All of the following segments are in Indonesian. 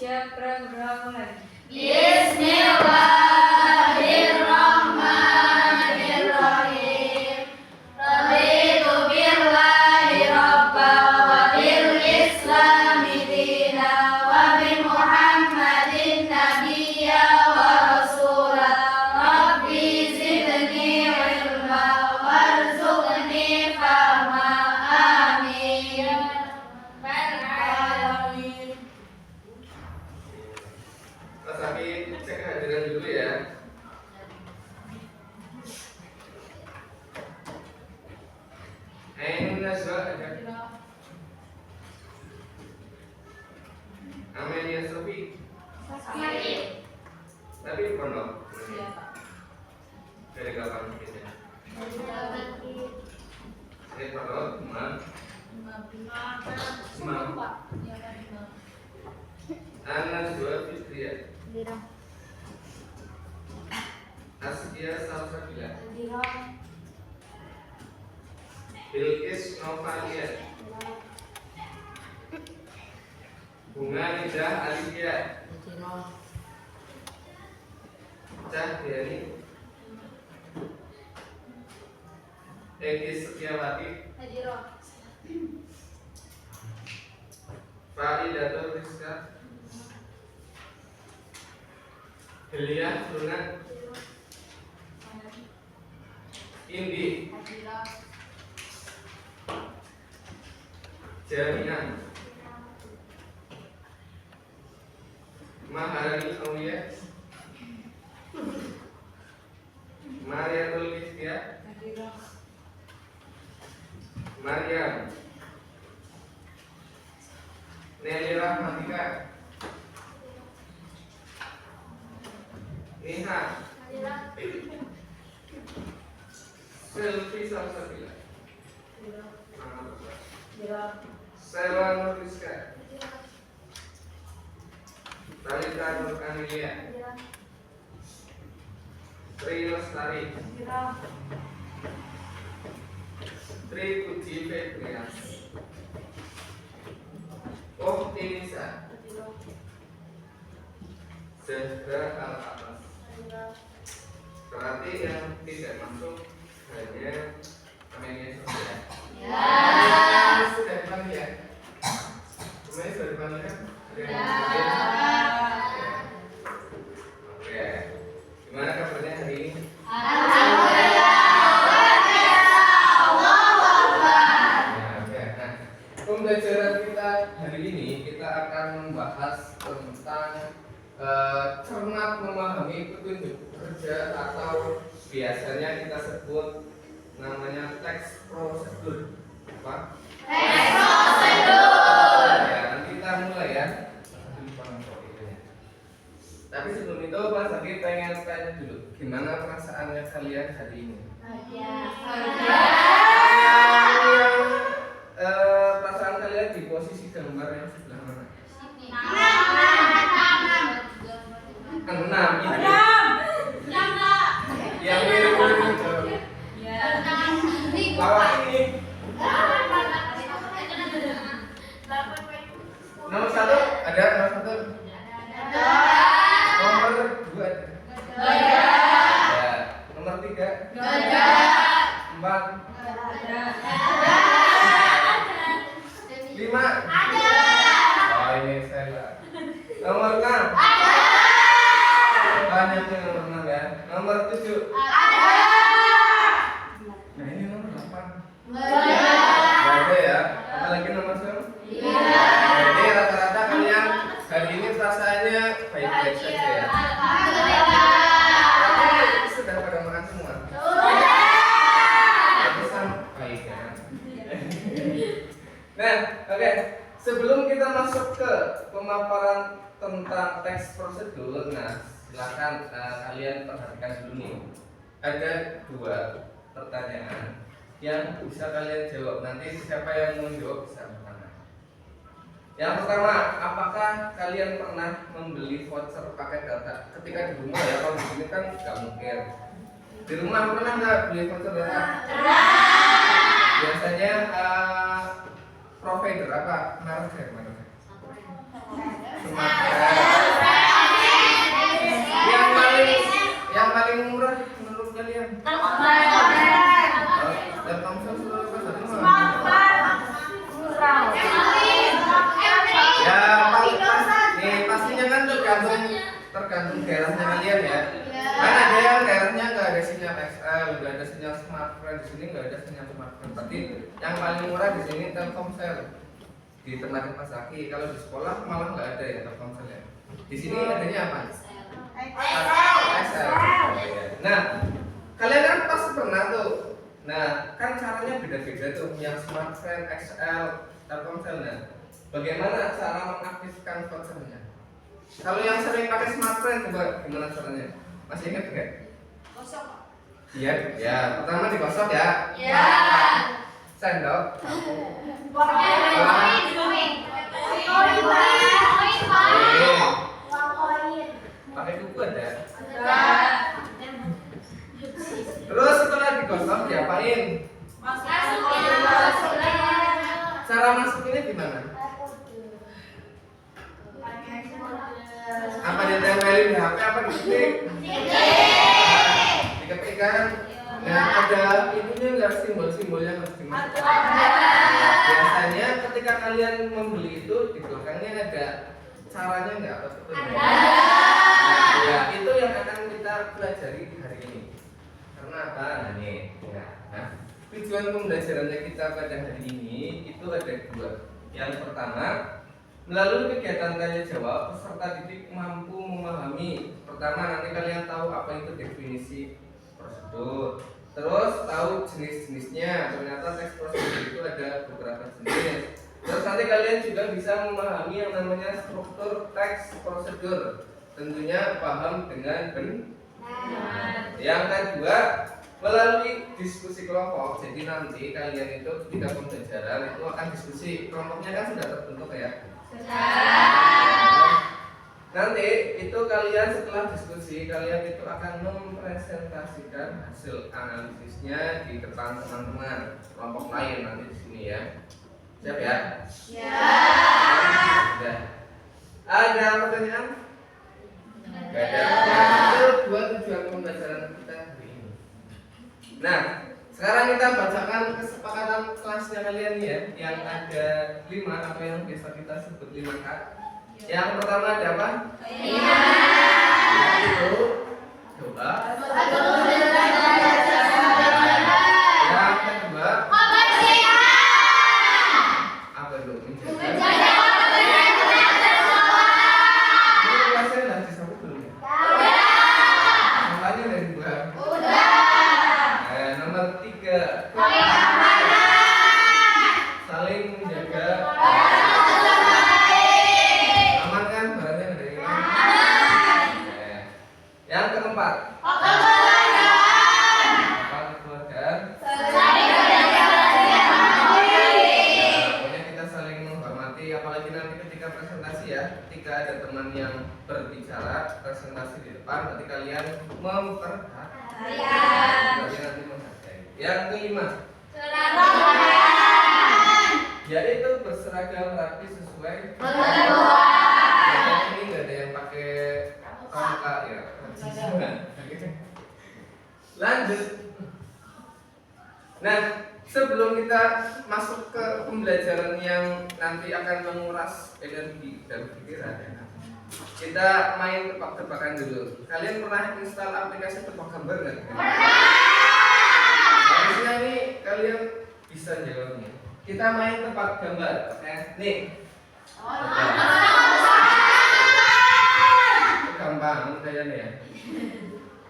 Siap, berdoa mulai. Bismillahirrahmanirrahim. Raditu billahi rabba wa bil islami dina wa bi Muhammadin nabiyya wa rasula. Rabbi zidni ilma warzuqni fahma. Amin. Alamin. Mas Aki cek kehadiran dulu ya. Ain Najwa ada. Amelia Sofi. Tapi pondok. Dari kapan kita? Dari pondok Anak dua Fitria. Askia Salsabila. Bilqis Novalia. Bunga Nidah Alifia. Cahdiani. Egi Setiawati. Faridatul Rizka. Belia Luna. Indi. Jaminan. Maharani Aulia. Mariatul Kiftia. Maryam. Nelly Rahmatika. Niha. Selfie Salsabila. Selwa Nur Rizka. Talita Nur Amelia. Tri Lestari. Tri Puji Febria. Oh Tinisa. Zahra Al-Abbas. Berarti yang tidak masuk hanya Amelia saja. Sudah dipanggil ya? Semuanya sudah dipanggil kan? Oke. Gimana kabarnya hari ini? Pembelajaran kita hari ini kita akan membahas tentang cermat memahami petunjuk kerja atau biasanya kita sebut namanya teks prosedur. Apa? Teks prosedur. Ya, nanti kita mulai ya. Tapi sebelum itu Mas Zaki pengen tanya dulu, gimana perasaannya kalian hari ini? Perasaan kalian di posisi gambar yang sebelah mana? 6 ini. Yang mirip-mirip itu. Bawah ini. Nomor 1 ada nomor 1. Nomor 2 ada. Ya. Nomor 3 4 5 Oh ini saya. Nomor 6 banyak yang nomor 6 ya. Nomor 7 Nah ini nomor 8 Nggak ada ya. Apalagi nomor 9 Jadi rata-rata kalian hari ini perasaannya baik-baik saja ya. Tapi sudah pada makan semua. Tapi sampai ya. Nah, oke. Sebelum kita masuk ke pemaparan tentang teks prosedur, nah silakan kalian perhatikan dulu nih. Ada 2 pertanyaan yang bisa kalian jawab. Nanti siapa yang mau jawab bisa angkat tangan. Yang pertama, apakah kalian pernah membeli voucher paket data? Ketika di rumah ya, kalau di sini kan nggak mungkin. Di rumah pernah nggak beli voucher data? Biasanya provider apa? Merek ya, Sumatera. daerahnya kalian ya. Kan ada yang daerahnya nggak ada sinyal XL, nggak ada sinyal smartphone, di sini nggak ada sinyal smartphone. Berarti yang paling murah di sini Telkomsel di tempat Mas Aki. Kalau di sekolah malah nggak ada ya Telkomsel ya. Di sini adanya apa? XL. Nah, kalian kan pasti pernah tuh. Nah, kan caranya beda-beda tuh. Yang smartphone, XL, Telkomsel. Nah, bagaimana cara mengaktifkan vouchernya? Kalau yang sering pakai smartphone, coba gimana caranya? Masih ingat nggak? Kosong. Iya, ya. Pertama digosok ya. Ya. Sendok. Pakai kuku ada. Terus setelah digosok diapain? Cara masukinnya gimana? Apa ditempelin di HP apa diketik? Diketik kan? Nah, ada ininya nggak simbol-simbolnya harus dimasukkan? Biasanya ketika kalian membeli itu di belakangnya ada caranya nggak atau petunjuknya? Nah, ya itu yang akan kita pelajari hari ini. Karena apa? Nah, nih. Nah, tujuan pembelajarannya kita pada hari ini itu ada dua. Yang pertama, melalui kegiatan tanya jawab, peserta didik mampu memahami. Pertama, nanti kalian tahu apa itu definisi prosedur. Terus tahu jenis-jenisnya. Ternyata teks prosedur itu ada beberapa jenis. Terus nanti kalian juga bisa memahami yang namanya struktur teks prosedur. Tentunya paham dengan benar. Yang kedua, melalui diskusi kelompok. Jadi nanti kalian itu ketika pembelajaran itu akan diskusi. Kelompoknya kan sudah terbentuk ya. Nanti itu kalian setelah diskusi kalian itu akan mempresentasikan hasil analisisnya di depan teman-teman kelompok lain nanti di sini ya. Siap ya? Sudah. Ada pertanyaan? Gak ada. Itu dua tujuan pembelajaran kita hari ini. Nah, sekarang kita bacakan kesepakatan kelasnya kalian ya, yang ada 5 atau yang biasa kita sebut 5K. Yang pertama ada apa? Itu coba. Yang kedua apa itu? Ini kelasnya udah disebut belum ya? Semuanya udah dibuat. Nomor 3 saling menjaga. Aman kan barangnya nggak ada yang hilang? Yang keempat keluarga. Pokoknya kita saling menghormati, apalagi nanti ketika presentasi ya, ketika ada teman yang berbicara presentasi di depan, nanti kalian memperhatikan. Nanti menghargai. Yang kelima, yaitu berseragam rapi sesuai ketentuan. Ini nggak ada yang pakai tongkat ya. Lanjut. Nah, sebelum kita masuk ke pembelajaran yang nanti akan menguras energi dan pikiran ya, kita main tebak-tebakan dulu. Kalian pernah install aplikasi tebak gambar nggak? Harusnya ini kalian bisa jawabnya. Kita main tebak gambar. Nih. Gampang kayaknya ya.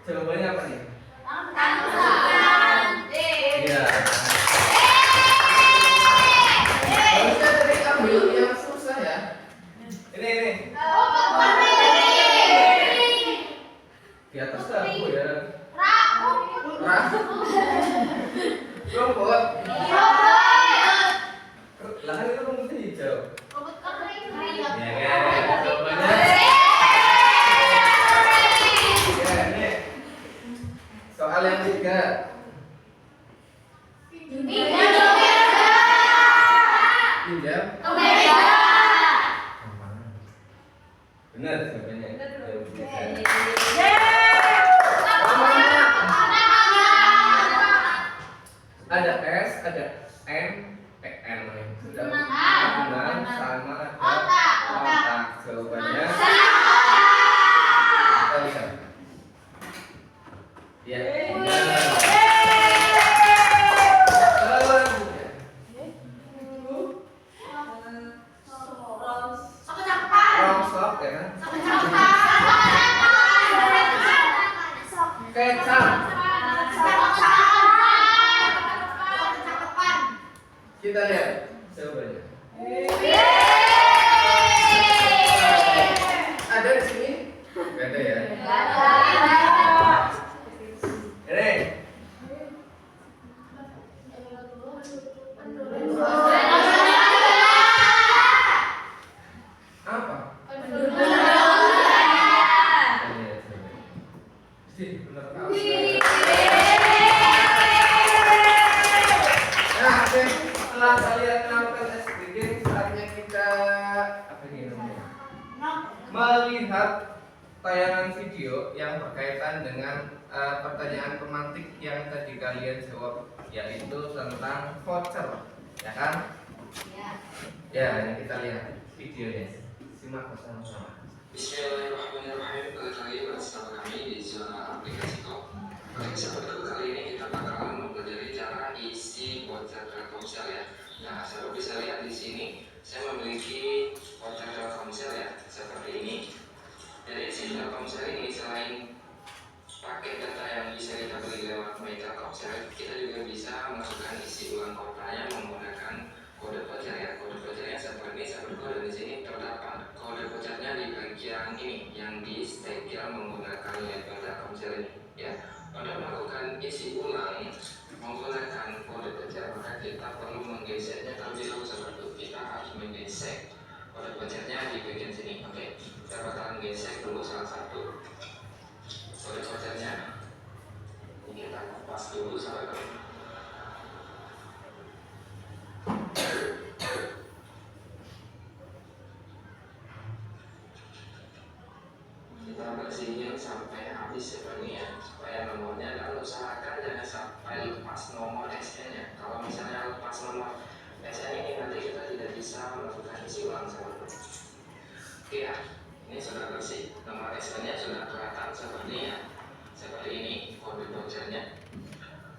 Jawabannya apa nih? Iya. Harusnya tadi ambil yang susah ya. Ini. Di atas aku ya. Rumput. Lah kan itu rumputnya hijau. Ya kan. Jawabannya. Ya ini. Soal yang 3. Pinjam. Benar jawabannya. Ada S, ada N, N sudah benar sama ada otak. Jawabannya kita lihat jawabannya? Ada di sini? Gak ada ya? Ini. Apa? Benar kamu. Nah, oke. Setelah kalian melakukan tes breathing, saatnya kita apa ini namanya? Melihat tayangan video yang berkaitan dengan pertanyaan pemantik yang tadi kalian jawab, yaitu tentang voucher, ya kan? Ya, ini kita lihat videonya. Simak bersama-sama. Bismillahirrahmanirrahim. Balik lagi bersama kami di zona aplikasi Kok. Oke, sahabatku, kali ini kita bakalan mempelajari cara isi voucher Telkomsel ya. Nah, sahabat bisa lihat di sini saya memiliki voucher Telkomsel ya, seperti ini. Jadi SIM Telkomsel ini selain paket data yang bisa kita beli lewat My Telkomsel, kita juga bisa masukkan isi ulang kuotanya menggunakan kode voucher ya. Kode vouchernya seperti ini, sahabatku, dan di sini terdapat kode vouchernya di bagian ini yang di setel menggunakan label Telkomsel ini ya. Untuk melakukan isi ulang menggunakan kode voucher, maka kita perlu menggesernya terlebih dahulu, sahabatku. Kita harus menggesek kode vouchernya di bagian sini. Oke, kita bakalan gesek dulu salah satu kode vouchernya. Ini kita kupas dulu, sahabatku. Kita bersihin sampai habis seperti ya, supaya nomornya, dan usahakan jangan sampai lepas nomor SN-nya. Kalau misalnya lepas nomor SN ini, nanti kita tidak bisa melakukan isi ulang, sahabatku. Oke ya, ini sudah bersih, nomor SN-nya sudah kelihatan seperti ya, seperti ini kode vouchernya.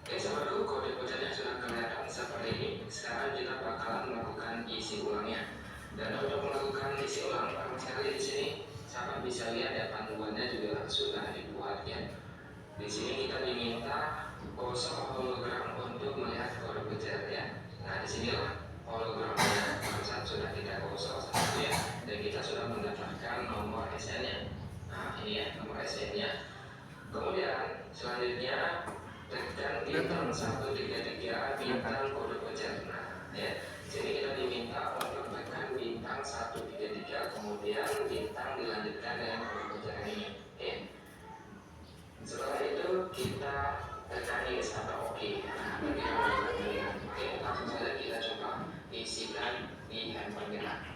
Oke, sahabatku, kode vouchernya sudah kelihatan seperti ini. Sekarang kita bakalan melakukan isi ulangnya. Dan untuk melakukan isi ulang, pertama sekali di sini sahabat bisa lihat ya, panduannya juga sudah dibuat ya. Di sini kita diminta pose hologram untuk melihat kode voucher ya. Nah, disinilah hologramnya barusan sudah kita pose seperti ya, dan kita sudah mendapatkan nomor SN-nya. Nah, ini ya nomor SN-nya. Kemudian selanjutnya tekan bintang 133 bintang kode voucher. Nah, ya. Jadi kita diminta untuk tekan bintang 133, kemudian bintang dilanjutkan dengan kode voucher ini. Oke. Setelah itu kita tekan yes atau oke. Nah, oke, langsung saja kita coba isikan di handphone kita.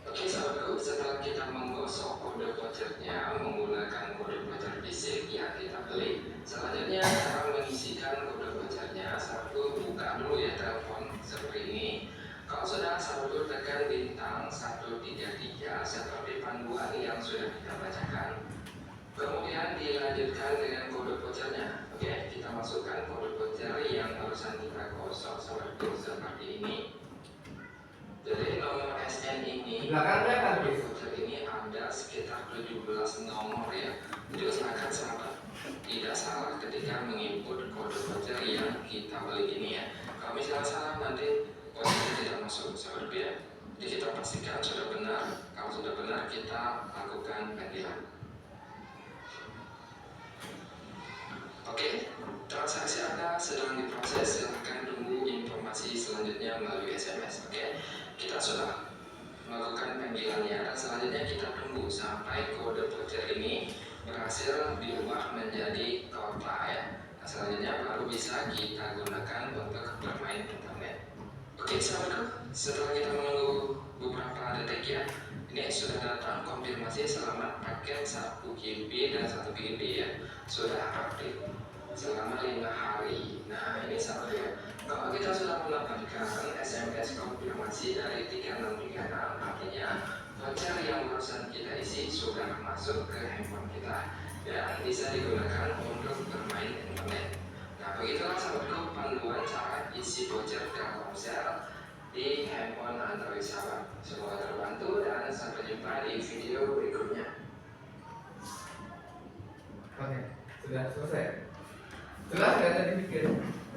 Oke, sahabatku, setelah kita menggosok kode vouchernya menggunakan kode voucher fisik yang kita beli, selanjutnya cara mengisikan kode vouchernya, sahabatku buka dulu ya telepon seperti ini. Kalau sudah, sahabatku tekan bintang 133 seperti panduan yang sudah kita bacakan. Kemudian dilanjutkan dengan kode vouchernya. Oke, kita masukkan kode voucher yang barusan kita gosok, sahabatku, seperti ini. Jadi nomor SN ini, kode voucher ini ada sekitar 17 nomor ya. Jadi usahakan sahabat tidak salah ketika menginput kode voucher yang kita beli ini ya. Kalau misalnya salah, nanti vouchernya tidak masuk, sahabat ya. Jadi kita pastikan sudah benar. Kalau sudah benar, kita lakukan panggilan. Oke, transaksi Anda sedang diproses. Silahkan tunggu informasi selanjutnya melalui SMS. Oke, kita sudah melakukan panggilannya, dan selanjutnya kita tunggu sampai kode voucher ini berhasil diubah menjadi kota ya. Nah, selanjutnya baru bisa kita gunakan untuk bermain internet. Oke, sahabatku, setelah kita menunggu beberapa detik ya, ini sudah datang konfirmasi selamat paket 1 GB dan 1 GB ya, sudah aktif selama 5 hari. Nah, ini sahabatku, kalau kita sudah mendapatkan SMS konfirmasi dari 3636, artinya voucher yang barusan kita isi sudah masuk ke handphone kita dan bisa digunakan untuk bermain internet. Nah, begitulah sahabatku panduan cara isi voucher Telkomsel di handphone Android sahabat. Semoga terbantu dan sampai jumpa di video berikutnya. Oke, sudah selesai. Jelas nggak tadi pikir?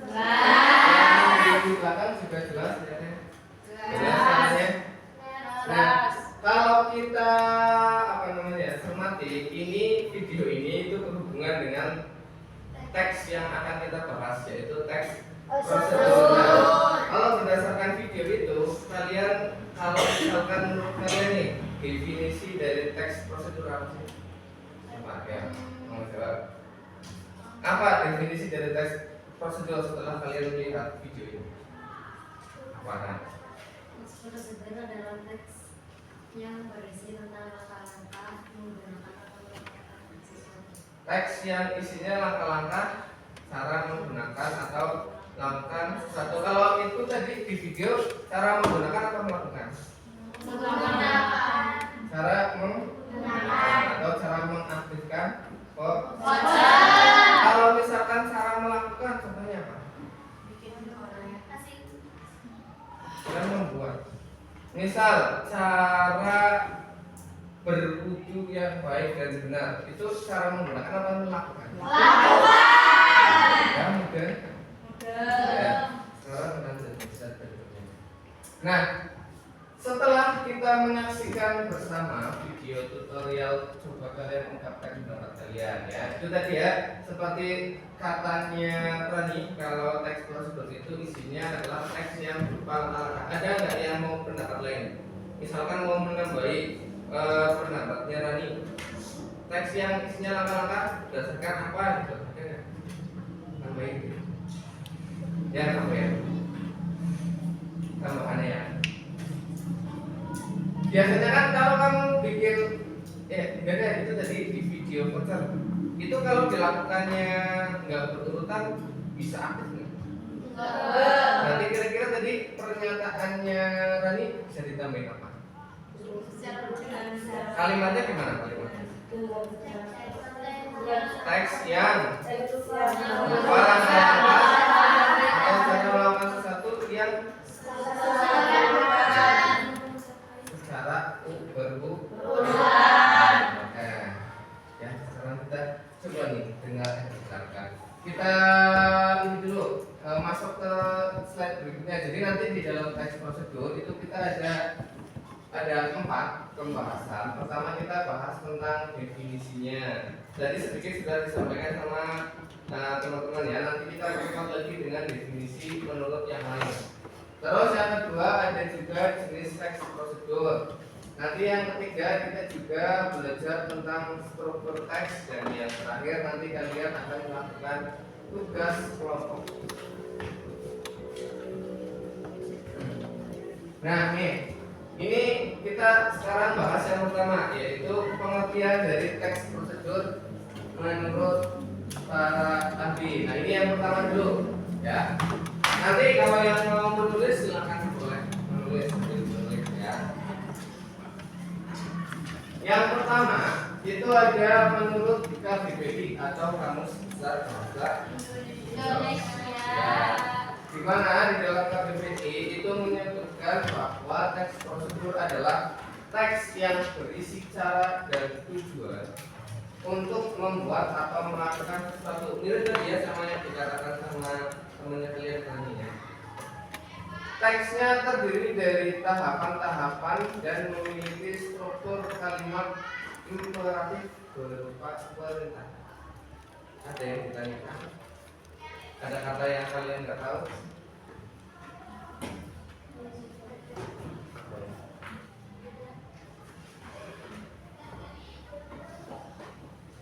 Jelas. Yang di belakang juga jelas ya? Jelas. yaitu teks prosedur. Nah, kalau berdasarkan video itu, kalian kalau misalkan menurut kalian nih definisi dari teks prosedur apa sih? Coba ya, mau jawab. Apa definisi dari teks prosedur setelah kalian melihat video ini? Apa kan? Prosedur adalah teks yang berisi tentang langkah-langkah menggunakan atau melakukan sesuatu. Teks yang isinya langkah-langkah cara menggunakan atau melakukan sesuatu. Kalau itu tadi di video cara menggunakan atau melakukan? Menggunakan. Cara menggunakan atau cara mengaktifkan Voucher. Kalau misalkan cara melakukan contohnya apa? Dan membuat. Misal cara berwudu yang baik dan benar itu cara menggunakan atau melakukan? Lakukan. Ya mudah. Ya, sekarang kita bisa berikutnya. Nah, setelah kita menyaksikan bersama video tutorial, coba kalian ungkapkan pendapat kalian ya. Itu tadi ya, seperti katanya Rani, kalau teks prosedur itu isinya adalah teks yang berupa langkah. Ada nggak yang mau pendapat lain? Misalkan mau menambahi pendapatnya Rani, teks yang isinya langkah-langkah berdasarkan apa gitu? Ada nggak? Tambahin gitu. Ya tambahin. Tambahannya ya. Biasanya kan kalau kamu bikin enggak ada itu tadi di video voucher itu kalau dilakukannya nggak berurutan bisa aktif nggak? Berarti kira-kira tadi pernyataannya Rani bisa ditambahin apa? Kalimatnya gimana kalimatnya? Teks yang berupa langkah-langkah atau cara melakukan sesuatu yang secara berurutan. Oke. Ya, sekarang kita coba nih dengarkan. Kita ini dulu masuk ke slide berikutnya. Jadi nanti di dalam teks prosedur itu kita ada 4 pembahasan. Pertama kita bahas tentang definisinya. Jadi sedikit sudah disampaikan sama teman-teman ya. Nanti kita rekap lagi dengan definisi menurut yang lain. Terus yang kedua ada juga jenis teks prosedur. Nanti yang ketiga kita juga belajar tentang struktur teks dan yang terakhir nanti kalian akan melakukan tugas kelompok. Nah ini kita sekarang bahas yang pertama yaitu pengertian dari teks prosedur menurut para ahli. Nah ini yang pertama dulu ya. Nanti kalau yang mau menulis silakan boleh menulis ya. Yang pertama itu ada menurut KBBI atau Kamus Besar Bahasa Indonesia. Di mana di dalam KBBI itu menyebutkan bahwa teks prosedur adalah teks yang berisi cara dan tujuan untuk membuat atau melakukan sesuatu. Mirip tadi ya sama yang dikatakan sama temannya kalian tadi ya. Teksnya terdiri dari tahapan-tahapan dan memiliki struktur kalimat imperatif berupa perintah. Ada yang ditanyakan? Ada kata yang kalian nggak tahu?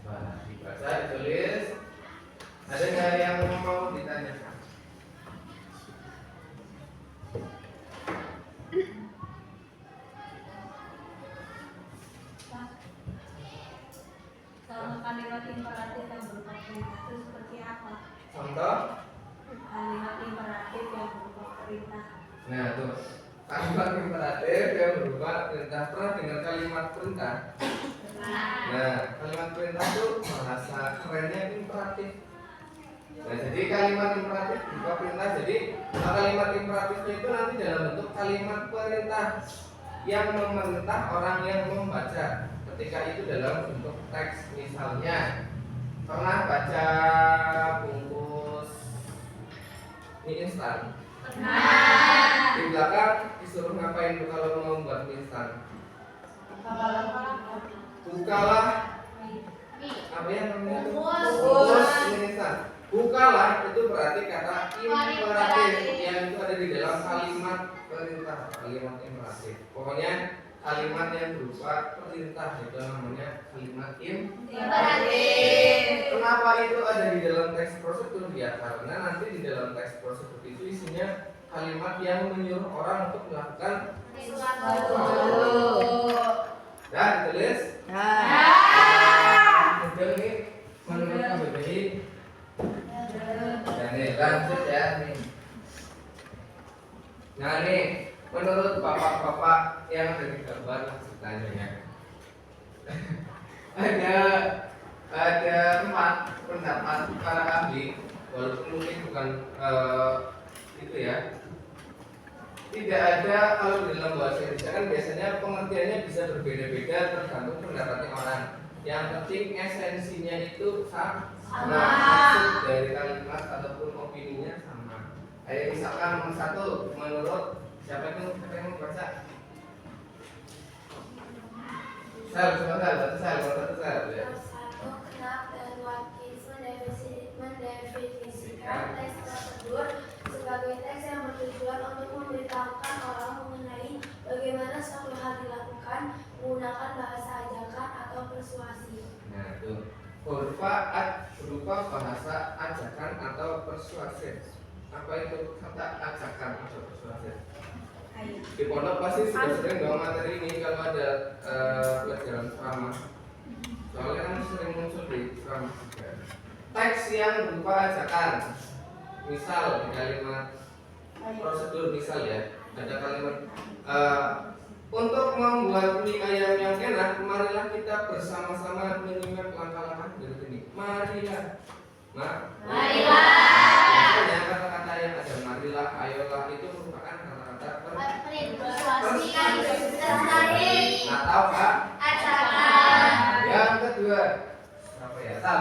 Nah, dibaca, ditulis. Ada nggak yang mau ditanyakan? Kalau kalimat imperatif yang berupa perintah itu seperti apa? Contoh? Kalimat imperatif yang berupa perintah. Nah tuh, kalimat imperatif yang berupa perintah. Pernah dengar kalimat perintah? Nah, kalimat perintah itu bahasa kerennya imperatif. Nah, jadi kalimat imperatif berupa perintah. Jadi kalimat imperatifnya itu nanti dalam bentuk kalimat perintah yang memerintah orang yang membaca. Ketika itu dalam bentuk teks, misalnya pernah baca bungkus mie instan? Di belakang disuruh ngapain tuh kalau mau buat mie instan? Bukalah apa yang namanya? Bungkus mie instan. Bukalah itu berarti kata imperatif yang itu ada di dalam kalimat perintah, kalimat imperatif. Pokoknya kalimat yang berupa perintah itu namanya kalimat imperatif. Kenapa itu ada di dalam teks prosedur? Ya karena nanti di dalam teks prosedur itu isinya kalimat yang menyuruh orang untuk melakukan sesuatu. Dah ditulis? Kemudian nih menurut KBBI. Nah nih lanjut ya nih. Nah nih menurut bapak-bapak yang ada di gambar tanya ya. ada 4 pendapat para ahli, walaupun mungkin bukan itu ya. Tidak ada, kalau di dalam bahasa Indonesia kan biasanya pengertiannya bisa berbeda-beda tergantung pendapatnya orang. Yang penting esensinya itu sama. Maksud dari kalimat ataupun opininya sama. Kayak misalkan nomor 1 menurut siapa yang membaca? Sel ya. Satu, Knapp dan Watkins mendefinisikan teks prosedur sebagai teks yang bertujuan untuk memberitahukan orang mengenai bagaimana suatu hal dilakukan menggunakan bahasa ajakan atau persuasi. Nah itu berupa bahasa ajakan atau persuasif. Apa itu kata ajakan atau persuasif? Di pondok pasti sudah sering bawa materi ini kalau ada pelajaran ceramah. Soalnya kan sering muncul di ceramah juga. Teks yang berupa ajakan. Misal di kalimat prosedur misal ya, ada kalimat untuk membuat mie ayam yang enak, marilah kita bersama-sama menyimak langkah-langkah dari ini. Marilah. Marilah. Biasanya kata-kata yang ada marilah, ayolah itu merupakan kata-kata Persuasi. atau Kak? Ajakan. Yang kedua apa ya? Tal.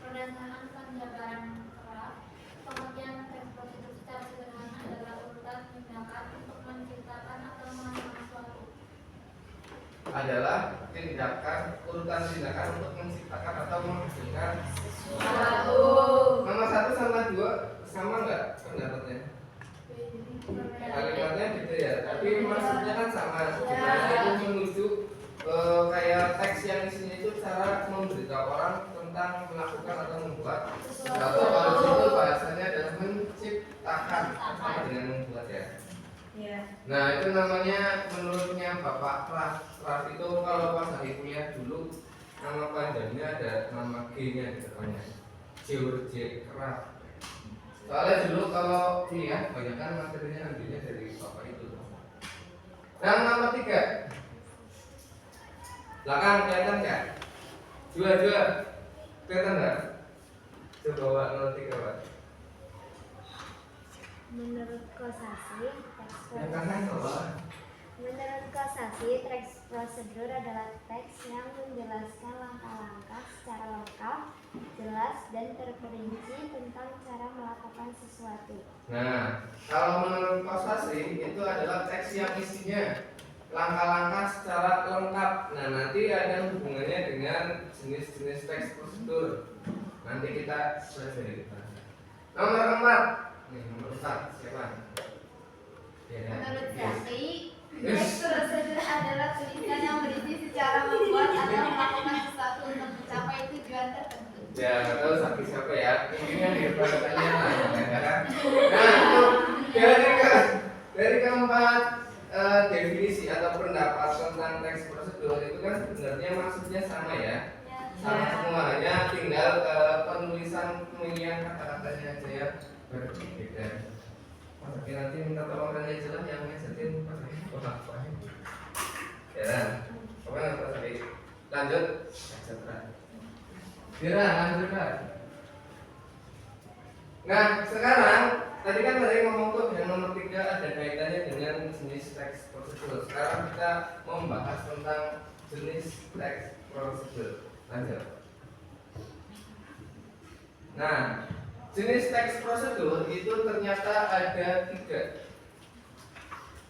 Berdasarkan penjabaran Kraft, pengertian teks prosedur secara sederhana adalah urutan tindakan untuk menciptakan atau melakukan sesuatu. Adalah urutan tindakan untuk menciptakan atau menghasilkan Sesuatu. Nomor 1 sama 2 sama nggak pendapatnya? Kalimatnya gitu ya, tapi maksudnya kan sama. Sebenarnya itu menuju kayak teks yang isinya itu cara memberitahu orang tentang melakukan atau membuat sesuatu. Kalau itu bahasanya adalah menciptakan sama dengan membuat ya. Nah itu namanya menurutnya Bapak Kraft itu kalau pas hari kuliah dulu nama panjangnya ada nama G-nya di depannya, George Kraft. Soalnya dulu kalau kuliah kebanyakan materinya ambilnya dari Bapak itu. Yang nomor 3 belakang kelihatan nggak? Dua kelihatan nggak? Coba bawa nomor 3 Pak. Menurut Kosasi, Yang kanan bawa. Menurut Kosasi, teks prosedur adalah teks yang menjelaskan langkah-langkah secara lengkap, jelas, dan terperinci tentang cara melakukan sesuatu. Nah, kalau menurut Kosasi itu adalah teks yang isinya langkah-langkah secara lengkap. Nah, nanti ada hubungannya dengan jenis-jenis teks prosedur. Nanti kita pelajari. Nomor 4. Nomor 4 siapa? Ya, Menurut yes. Zaki, teks prosedur adalah tulisan yang berisi secara membuat atau melakukan sesuatu untuk mencapai tujuan tertentu. Ya, nggak tahu Zaki siapa ya. Intinya di pertanyaannya lah, ya kan? Nah, itu dari keempat definisi atau pendapat tentang teks prosedur itu kan sebenarnya maksudnya sama ya. Sama semua, hanya tinggal penulisan pemilihan kata-katanya aja ya berbeda. Oke, nanti minta tolong Rani aja lah yang ngesetin apa ya. Apa nggak tadi? Lanjut. Lanjut. Nah, sekarang tadi kan tadi ngomong tuh yang nomor 3 ada kaitannya dengan jenis teks prosedur. Sekarang kita membahas tentang jenis teks prosedur. Lanjut. Nah, jenis teks prosedur itu ternyata ada 3.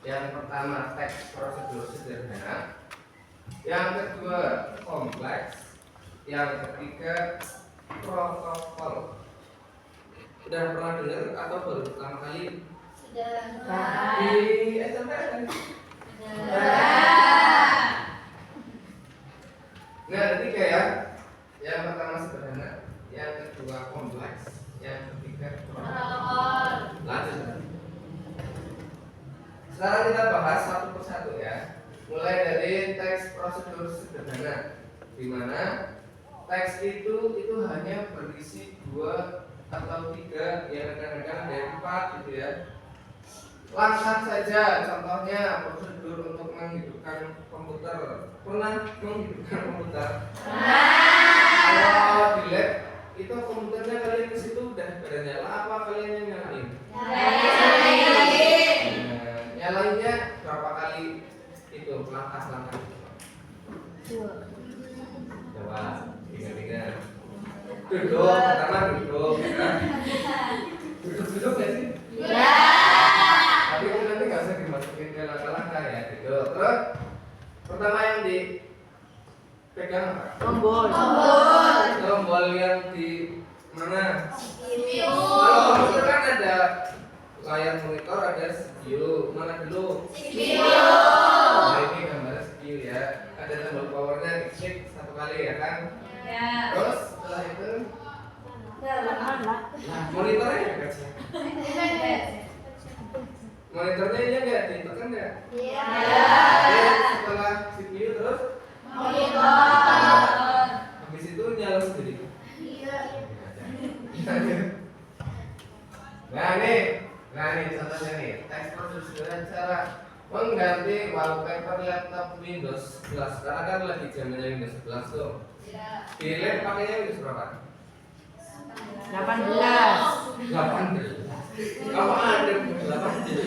Yang pertama teks prosedur sederhana, yang kedua kompleks, yang ketiga protokol. Udah pernah dengar atau baru pertama kali? Sudah. Di SMP kan? Nah, ketiga ya. Yang pertama sederhana, yang kedua kompleks, yang ketiga protokol. Lanjut. Sekarang kita bahas satu persatu ya. Mulai dari teks prosedur sederhana, di mana teks itu hanya berisi 2 atau 3, ya kadang-kadang ada 4 gitu ya. Langsung saja, contohnya prosedur untuk menghidupkan komputer. Pernah menghidupkan komputer? Kalau di lab itu komputernya kalian ke situ udah pada nyala apa kalian yang nyalain? Nyalainnya berapa kali itu langkah-langkah? 2. Jawab, ingat-ingat. Duduk, pertama duduk. Duduk nggak sih? Tapi itu nanti nggak usah dimasukin ke langkah-langkah ya, duduk. Terus pertama yang dipegang apa? Tombol yang di mana? Kalau komputer kan ada layar monitor, ada CPU. Mana dulu? Nah ini gambar CPU ya. Ada tombol powernya, diklik 1 kali ya kan? Terus setelah itu, nah monitornya dekat sih. Monitornya ini nggak ditekan nggak? Setelah CPU terus habis itu nyala sendiri. Nah nih contohnya nih, teks prosedur cara mengganti wallpaper laptop Windows 11 karena kan lagi zamannya Windows 11 tuh. Di lab pakainya Windows berapa? 18. Apa ada 18?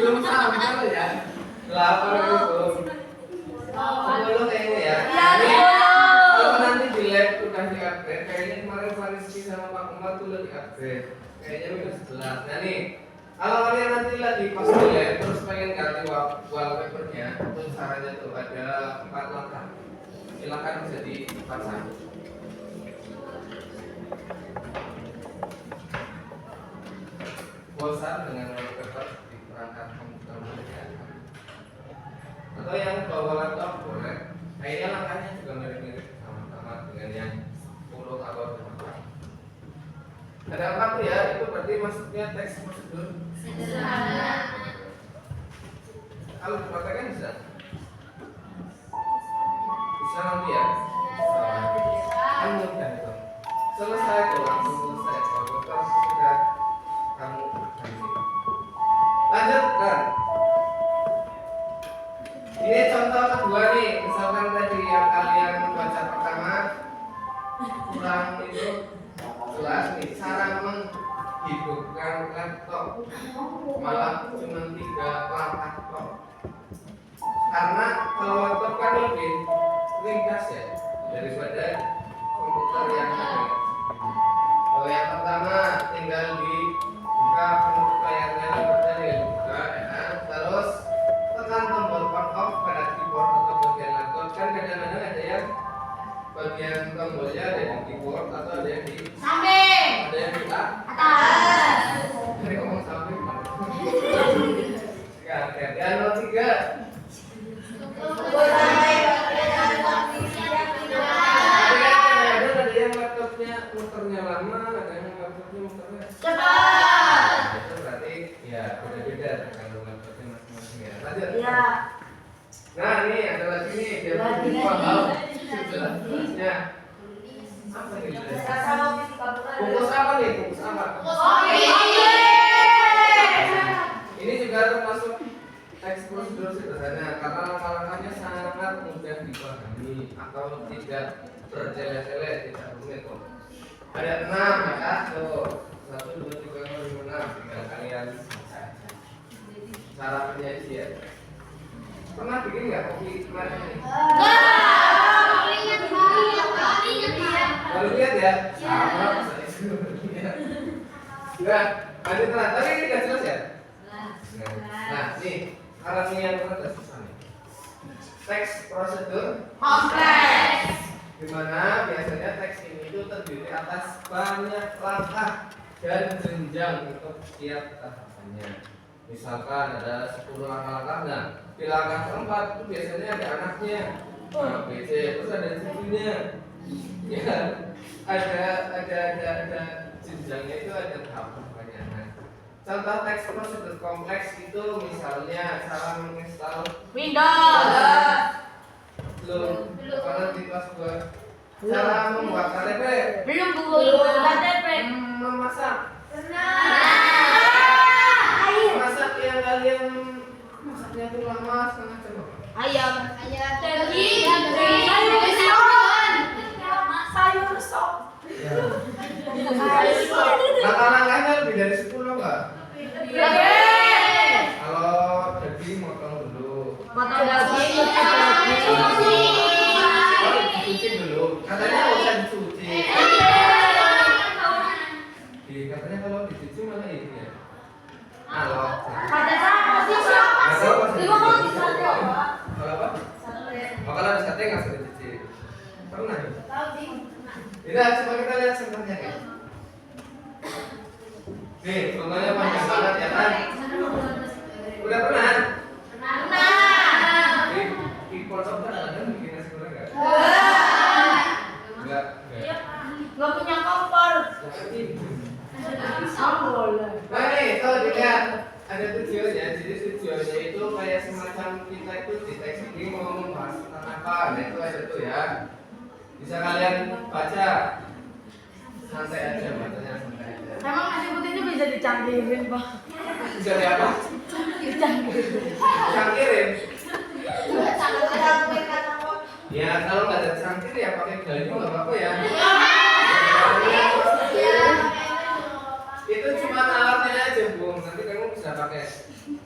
Belum sampai ya. 8 itu. Sebelum kayaknya ya. Kalau nanti di lab udah di-upgrade, kayaknya kemarin Fariski sama Pak Umar tuh udah di-upgrade. Kayaknya Windows 11. Nah nih, kalau kalian nanti lagi pas di lab terus pengen ganti wallpapernya, itu caranya tuh ada 4 langkah. Silakan bisa dipasang. Bosan dengan wallpaper di perangkat komputer mereka, atau yang bawa laptop boleh. Kayaknya langkahnya juga mirip-mirip sama dengan yang 10 atau 8. Ada apa tuh ya? Itu berarti maksudnya teks prosedur sederhana. Kalau dipraktekkan bisa? Bisa nanti ya? Kan mudah itu. Selesai tuh, langsung selesai. Kalau sudah kamu ganti. Lanjutkan. Ini contoh kedua nih. Misalkan tadi yang kalian baca pertama kurang itu jelas nih cara menghidupkan laptop, malah cuma 3 langkah kok. Karena kalau laptop kan lebih ringkas ya daripada komputer yang lain. Kalau yang pertama tinggal dibuka penutup layarnya, lebarnya dibuka ya. Terus tekan tombol on off pada keyboard atau bagian laptop. Kan kadang-kadang ada yang bagian tombolnya ada di keyboard atau ada yang di samping, ada yang di atas. Ini ngomong samping gimana? Yang nomor 3 ada yang laptopnya muternya lama, ada yang laptopnya muternya cepat. Itu berarti ya beda-beda kalau laptopnya masing-masing ya. Lanjut. Nah ini ada lagi nih biar lebih paham jelas-jelasnya. Apa nih? Bungkus apa nih? Bungkus apa? Ini juga termasuk teks prosedur sederhana karena langkah-langkahnya sangat mudah dipahami atau tidak bertele-tele, tidak rumit kok. Ada 6 ya kan? Tuh 1, 2, 3, 4, 5, 6. Tinggal kalian baca aja. Cara penyajian. Pernah bikin nggak kopi kemarin ini? Baru lihat ya? Sama saya itu baru lihat. Nah, lanjut lah. Tapi ini nggak jelas ya? Nah, nih karena ini yang agak susah nih. Teks prosedur kompleks. Dimana biasanya teks ini itu terdiri atas banyak langkah dan jenjang untuk setiap tahapannya. Misalkan ada 10 langkah-langkah, nah di langkah keempat itu biasanya ada anaknya, A, B, C, terus ada cucunya, ya ada jenjangnya itu ada tahapannya. Nah, contoh teks prosedur kompleks itu misalnya cara menginstal Windows. belum karena di kelas 2 cara membuat KTP Belum Bu. KTP. memasak Air. masak yang kalian masaknya itu lama setengah jam apa? Ayam. Daging. Sayur sop. Ya. Langkah-langkahnya lebih dari 10 enggak? Kalau daging motong dulu, Potong daging. oh dicuci dulu, katanya nggak usah dicuci. Katanya kalau dicuci malah ini ya. Kalau Pada saat siapa sih? Ibu kalau di sate apa? kalau apa? Oh, kalau ada sate nggak usah dicuci. Pernah ya? Tidak, coba kita lihat contohnya nih. Nih, contohnya panjang banget ya kan? Udah pernah? Di pojok kan ada bikin nasi goreng nggak? Enggak. Nggak punya kompor. Boleh. Nah nih, kalau dilihat ada tujuannya, jadi tujuannya itu kayak semacam kita itu di teks ini mau membahas tentang apa, nah itu ada tuh ya. Bisa kalian baca, santai aja bacanya santai aja. Emang nasi putihnya bisa dicangkirin, Pak? Bisa di apa? Dicangkirin. Cangkirin. Ya kalau nggak ada cangkir ya pakai galio nggak apa-apa ya. Itu cuma alatnya aja Bung, nanti kamu bisa pakai.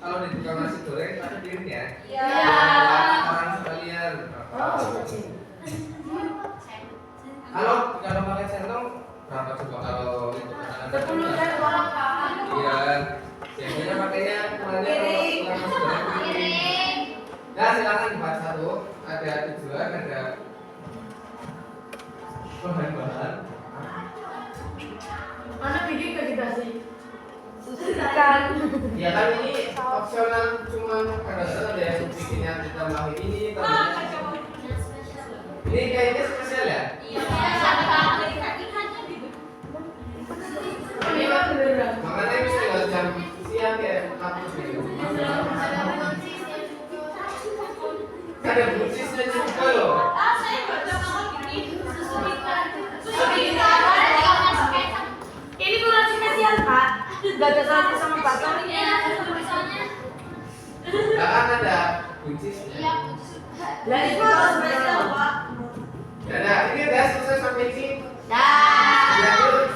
Kalau di tukang nasi goreng pakai piring ya. Orang sekalian. Kalau pakai centong berapa coba kalau itu? 10 sendok. Iya. Biasanya pakainya ukurannya kalau tukang nasi goreng piring. Nah silakan dibaca tuh. Ada tujuan, ada bahan-bahan. Mana bikin nggak dikasih? Kan. Ya kan ini opsional, cuma kadang-kadang ada yang bikinnya ditambahin ini, tambahin ini kayaknya spesial ya? Makanya bisa nggak jam siang kayak kampus gitu. Ada buncisnya juga loh. Ini kurang spesial, Pak. Gak ada salad sama bakar. Nah kan ada buncisnya. Lah itu spesial, Pak. Ya nah, ini udah selesai sampai ini. Dah. Ya, terus.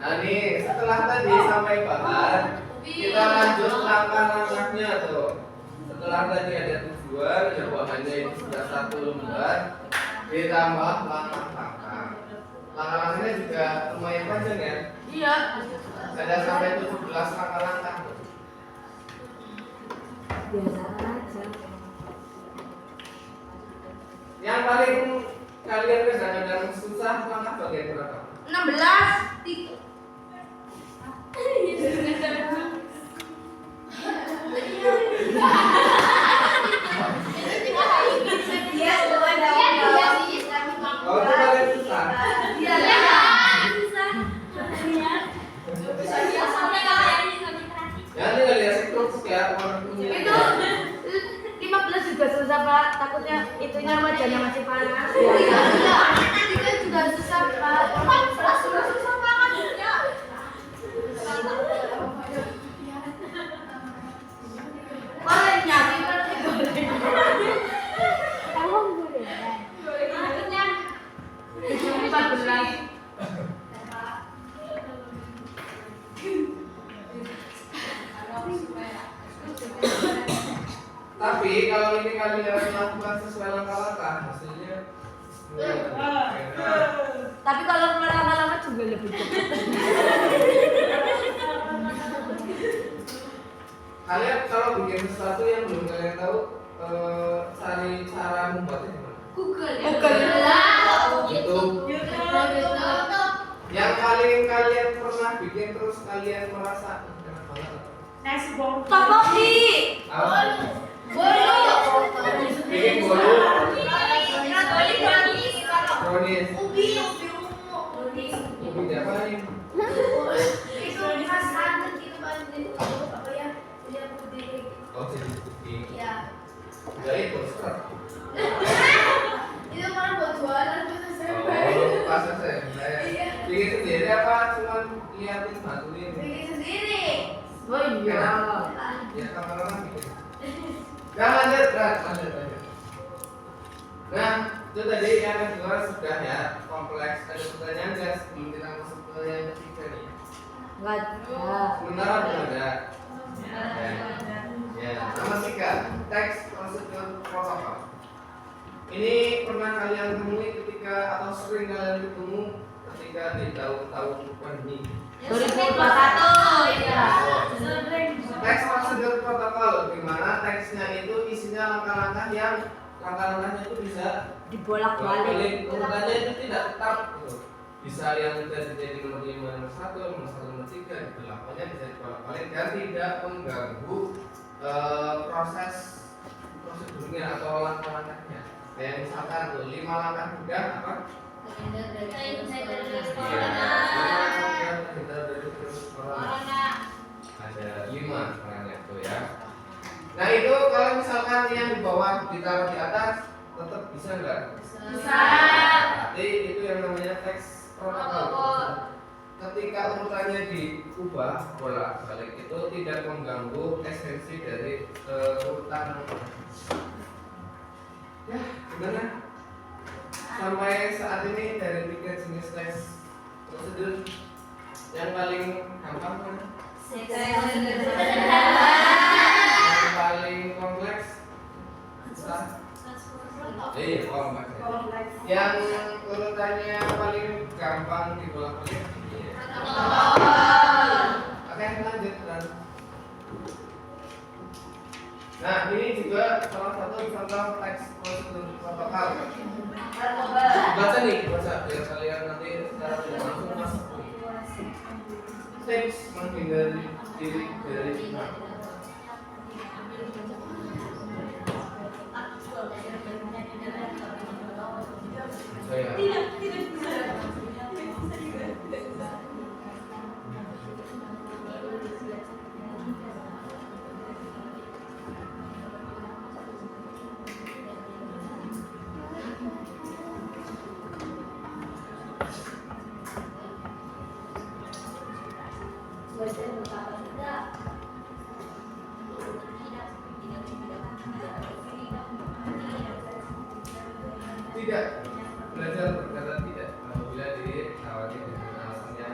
Nah nih, setelah tadi sampai bahan, kita lanjut langkah-langkahnya tuh. Setelah tadi ada tujuan, ya bahannya itu sudah 1 lembar, ditambah langkah-langkah. Langkah-langkahnya juga lumayan panjang ya. Iya. Ada sampai 17 langkah-langkah. Biasa aja. Yang paling kalian kadang-kadang susah langkah bagian berapa? 16. Oh, itu paling susah. Ya ini nggak lihat kerupuk ya, warna kuning. Itu 15 juga susah, Pak. Takutnya itunya wajahnya masih panas. Gorengnya nasi goreng. Emang gorengan. 14. Tapi kalau ini kalian lakukan sesuai langkah-langkah, hasilnya Tapi kalau lama-lama juga lebih cepat. kalian kalau bikin sesuatu yang belum kalian tahu, cari cara membuatnya gimana? Google. YouTube. Yang paling kalian pernah bikin terus kalian merasa enak banget. Topoki. Apa? Bolu. Bikin bolu. Brownies. Brownies. Ubi ungu. Ubi diapain? Itu khas Banten itu Banten apa ya? Dia putih. Oh, jadi puding. Ya. Ya itu serat. Itu kan buat jualan pas SMP. Oh, pas saya. Iya. Bikin sendiri apa cuman liatin bantuin? Bikin sendiri. Oh iya. Ya kameramen bikin. Nah, lanjut. Nah, itu tadi yang kedua sudah ya kompleks. Ada pertanyaan nggak sebelum kita masuk ke yang ketiga nih? Enggak ada. Sementara belum ada. Ya, nomor 3, teks prosedur protokol. Ini pernah kalian temui ketika atau sering kalian ketemu ketika di tahun-tahun pandemi. 2021. Iya. Teks prosedur protokol, di mana teksnya itu isinya langkah-langkahnya itu bisa Dibolak-balik. urutannya itu tidak tetap gitu. Bisa yang sudah jadi nomor 5, nomor 1, nomor 1, nomor 3, gitu lah. Pokoknya bisa dibolak-balik dan tidak mengganggu proses prosedurnya atau langkah-langkahnya. Kayak misalkan tuh 5 langkah mudah apa? Ada 5 orangnya tuh ya. Nah itu kalau misalkan yang di bawah ditaruh di atas tetap bisa nggak? Bisa. Berarti itu yang namanya teks protokol. Ketika urutannya diubah bolak-balik itu tidak mengganggu esensi dari urutan. Ya, gimana? Sampai saat ini dari 3 jenis teks prosedur yang paling gampang mana? Yang paling kompleks? Kompleks. Yang urutannya paling gampang dibolak-balik? Oke, lanjut. Nah, ini juga salah satu contoh teks prosedur protokol. Baca biar kalian nanti secara langsung masuk. Tips menghindari diri dari zina. Tidak belajar berkata tidak apabila ditawari dengan alasannya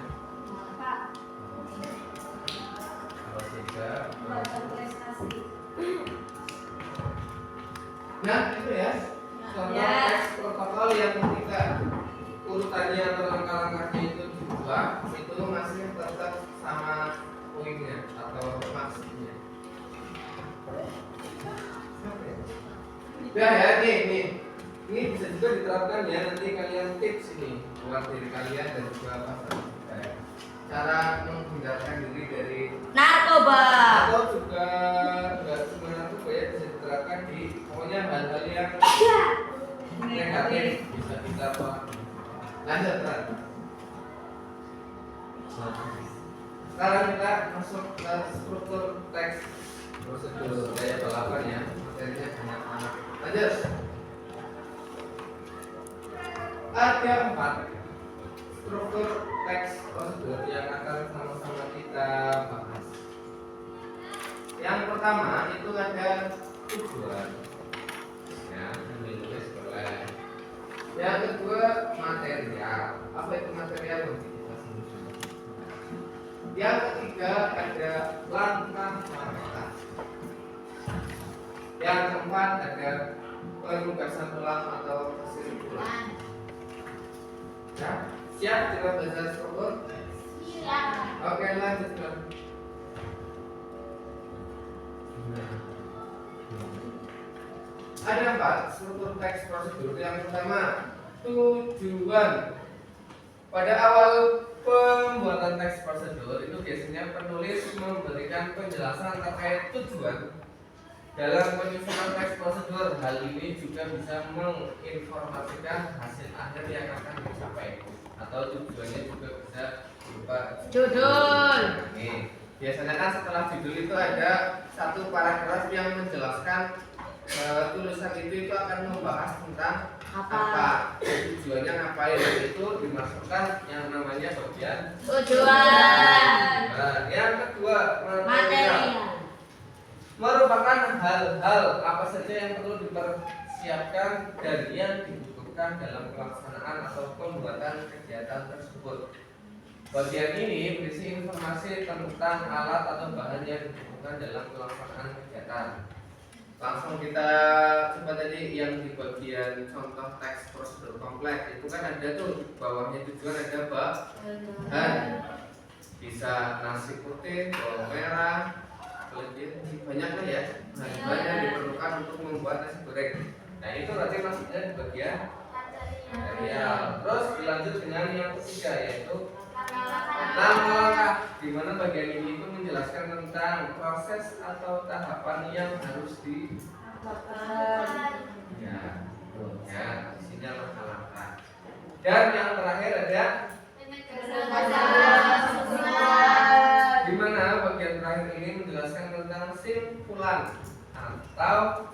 harus tidak. Nah itu ya contoh teks protokol yang ketika urutannya atau langkah-langkahnya itu diubah itu masih tetap sama poinnya atau maksudnya. Udah ya nih. Ini bisa juga diterapkan ya, nanti kalian tips ini buat diri kalian dan juga pasangan kita. Cara menghindarkan diri dari Narkoba. atau juga nggak cuma narkoba ya, bisa diterapkan di pokoknya hal-hal yang negatif bisa kita apa. Lanjut kan. Sekarang kita masuk ke struktur teks prosedur kayak balapan ya, materinya banyak banget. Lanjut. Ada 4 struktur teks prosedur yang akan sama-sama kita bahas. Yang pertama itu ada tujuan, ya, menulis boleh. Yang kedua material. Apa itu material? Yang ketiga ada langkah-langkah. Yang keempat ada penugasan ulang atau kesimpulan. Ya, siap kita belajar struktur? Siap. Oke, lanjutkan. ada 4 struktur teks prosedur. Yang pertama, tujuan. Pada awal pembuatan teks prosedur itu biasanya penulis memberikan penjelasan terkait tujuan dalam penyusunan teks prosedur. Hal ini juga bisa menginformasikan hasil akhir yang akan dicapai atau tujuannya juga bisa berupa Judul. Nih, biasanya kan setelah judul itu ada satu paragraf yang menjelaskan tulisan itu akan membahas tentang apa tujuannya, ngapain, itu dimasukkan yang namanya bagian Tujuan. Nah, yang kedua, Material. merupakan hal-hal apa saja yang perlu dipersiapkan dan yang dibutuhkan dalam pelaksanaan atau pembuatan kegiatan tersebut. Bagian ini berisi informasi tentang alat atau bahan yang dibutuhkan dalam pelaksanaan kegiatan. Langsung kita coba tadi yang di bagian contoh teks prosedur kompleks itu kan ada tuh bawahnya tujuan, ada bahan, bisa nasi putih, bawang merah, lebih banyak lah ya bahan-bahan yang diperlukan untuk membuat nasi goreng. Nah itu berarti maksudnya di bagian material. Terus dilanjut dengan yang ketiga yaitu langkah, di mana bagian ini itu menjelaskan tentang proses atau tahapan yang harus ya, isinya langkah-langkah. Dan yang terakhir ada di mana bagian terakhir ini menjelaskan tentang simpulan atau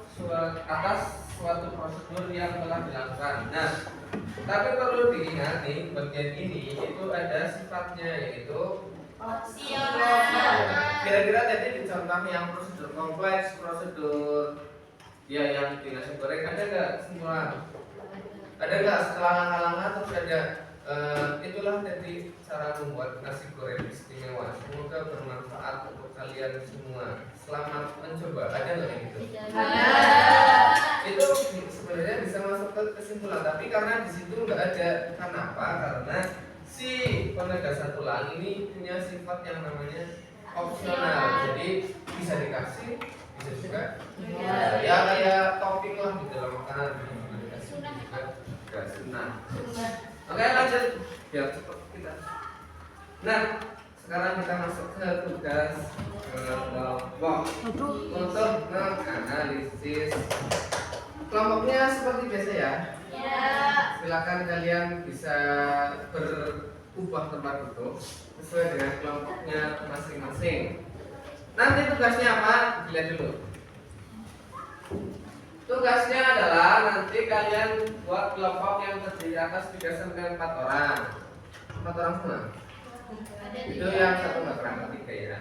atas suatu prosedur yang telah dilakukan. Nah, tapi perlu diingat nih, bagian ini itu ada sifatnya yaitu Opsional. Kira-kira tadi di contoh yang prosedur kompleks, prosedur ya yang di nasi goreng, ada nggak simpulan? Ada nggak setelah langkah-langkah terus ada itulah tadi cara membuat nasi goreng istimewa. Semoga bermanfaat untuk kalian semua. Selamat mencoba. Ada nggak kayak gitu? Itu sebenarnya bisa masuk ke kesimpulan, tapi karena di situ nggak ada. Kenapa? Karena si penegasan ulang ini punya sifat yang namanya opsional. Jadi bisa dikasih, bisa juga ya kayak topping lah di dalam makanan. Bisa dikasih juga nggak sunnah. Oke, lanjut biar cepat kita. Nah, sekarang kita masuk ke tugas kelompok untuk menganalisis. Kelompoknya seperti biasa ya. Silakan kalian bisa berubah tempat duduk sesuai dengan kelompoknya masing-masing. Nanti tugasnya apa? Dilihat dulu. Tugasnya adalah nanti kalian buat kelompok yang terdiri atas 3 sampai 4 orang. 4 orang semua. Itu yang satu nggak pernah ketiga ya.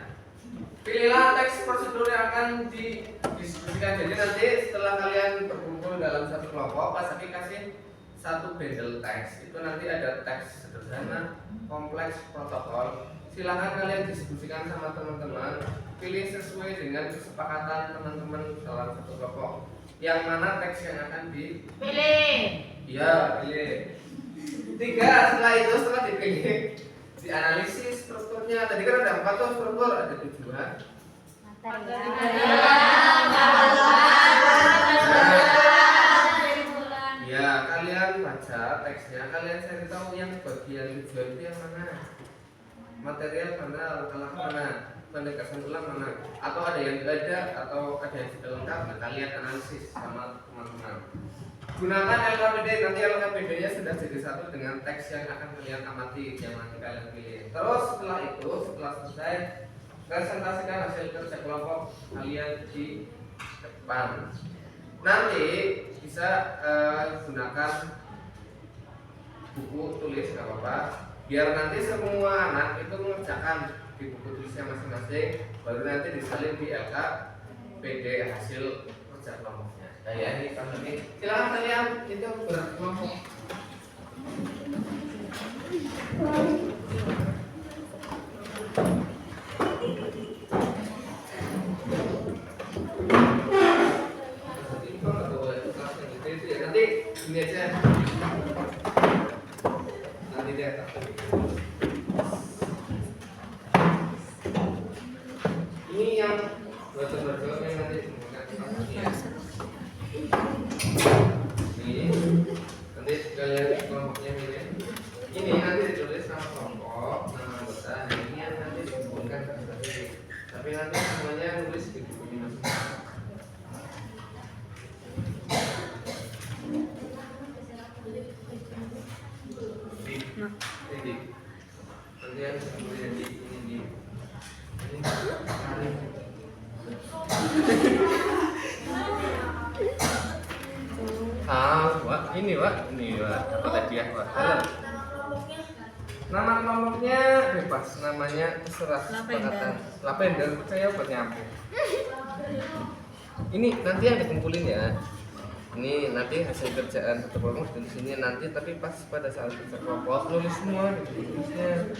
Pilihlah teks prosedur yang akan didiskusikan. Jadi nanti setelah kalian berkumpul dalam satu kelompok, pas kasih satu bundle teks. Itu nanti ada teks sederhana, kompleks, protokol. Silahkan kalian diskusikan sama teman-teman. Pilih sesuai dengan kesepakatan teman-teman dalam satu kelompok. Yang mana teks yang akan dipilih? Iya, pilih. 3, setelah itu setelah dipilih, dianalisis strukturnya. Tadi kan ada 4 tuh struktur, ada tujuan, ya kalian baca teksnya, kalian cari tahu yang bagian tujuan itu yang mana, material mana, langkah mana, penegasan ulang mana, atau ada yang tidak ada, atau ada yang sudah lengkap. Nah, kalian analisis sama teman-teman. Gunakan LKPD, nanti LKPD-nya sudah jadi satu dengan teks yang akan kalian amati, yang nanti kalian pilih. Terus setelah itu, setelah selesai, presentasikan hasil kerja kelompok kalian di depan. Nanti bisa gunakan buku tulis, nggak apa-apa. Biar nanti semua anak itu mengerjakan di buku tulisnya masing-masing, baru nanti disalin di LKPD hasil kerja kelompoknya. Nah ya, ini pandemi. Silakan kalian itu berkelompok. Nanti ini aja. Nanti dia ini yang baca-baca yang nanti menggunakan Wak, ini dapat hadiah Wak. Halo. Nama kelompoknya Nama kelompoknya bebas, namanya terserah kesepakatan. Lavender, percaya buat nyampe. Ini nanti yang dikumpulin ya. Ini nanti hasil kerjaan satu kelompok di sini nanti, tapi pas pada saat kerja kelompok nulis semua tulisnya.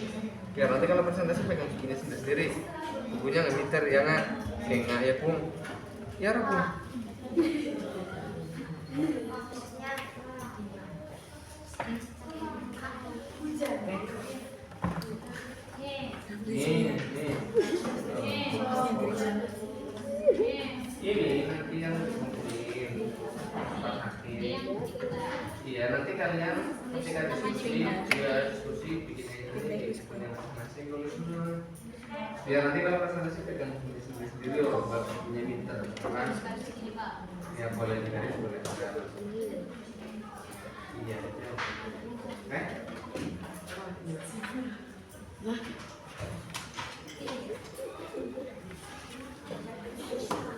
Biar nanti kalau presentasi pegang begini sendiri. Bukunya nggak meter ya nggak? Enggak ya Bung. Ya Bung. Ini nanti yang dikumpulin Pak Hakim. Iya nanti kalian ketika diskusi bikin ini punya masing-masing tulis semua. Biar nanti kalau presentasi pegang sendiri loh, punya pinter kan? Ya boleh digaris boleh juga. Iya.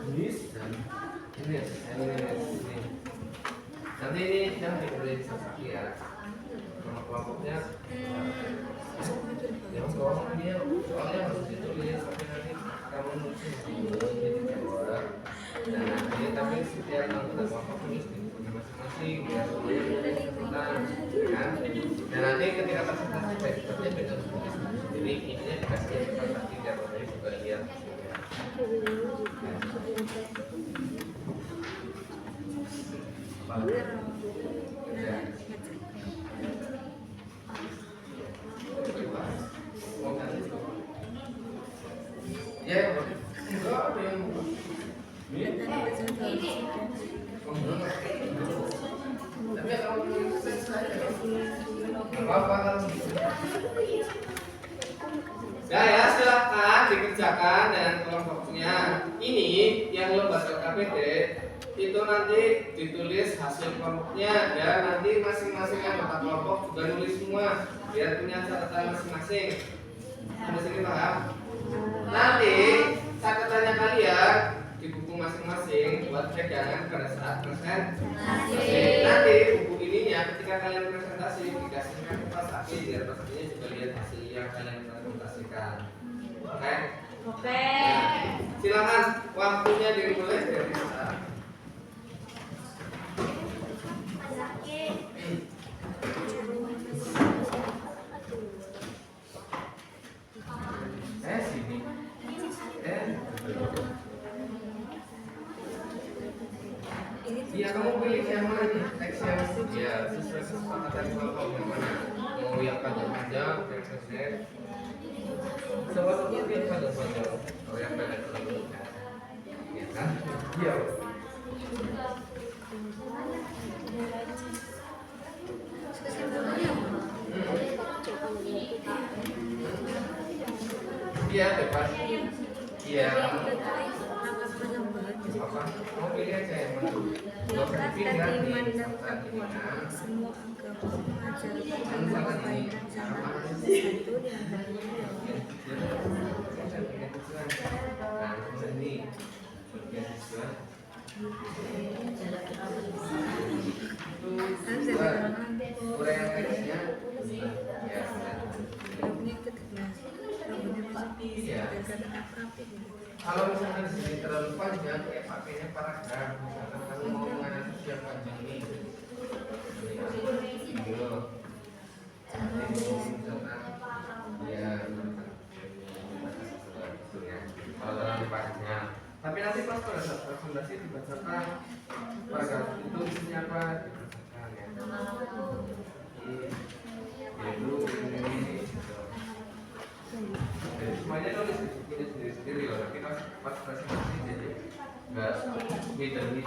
Ini. Nanti ini yang diberi satu ya. Kelompoknya. Yang soalnya harus ditulis tapi nanti kamu nulis di jawab. Dan nanti tapi setiap anggota kelompok tulis di bukunya masing-masing biar semuanya ikutan, kan? Dan nanti ketika presentasi papernya beda tulis sendiri, ininya dikasih presentasi biar orang juga lihat. Ya, ya silakan dikerjakan dengan kelompoknya. Ini yang lembar LKPD itu nanti ditulis hasil kelompoknya dan nanti masing-masing anggota kelompok juga nulis semua biar punya catatan masing-masing. Sampai sini paham? Nanti catatannya kalian di buku masing-masing buat pegangan pada saat presentasi. Nanti buku ininya ketika kalian presentasi dikasihkan ke Pak Sakti biar Pak Saktinya juga lihat hasil yang kalian presentasikan. Oke? Oke. Nah, silakan waktunya dimulai dari sekarang. Sini. Iya kamu pilih yang mana? Teks yang ya sesuai kesepakatan kelompok yang mana? Mau yang panjang-panjang, yang pendek. Soal itu yang panjang-panjang, kalau yang pendek ya kan? Iya. Iya bebas. Iya. Apa? Mau pilih aja yang mana? Gak usah dipilih semua angka pengajar misalkan ini kalau misalkan di sini terlalu panjang, ya pakainya paragraf. Misalkan kamu mau menganalisis yang panjang ini, kalau terlalu panjang. Tapi nanti pas pada saat presentasi dibacakan paragraf itu isinya apa? Dibacakan ya. Yaitu ini. Jadi semuanya nulis di bukunya sendiri-sendiri loh. Tapi pas presentasi jadi nggak middle.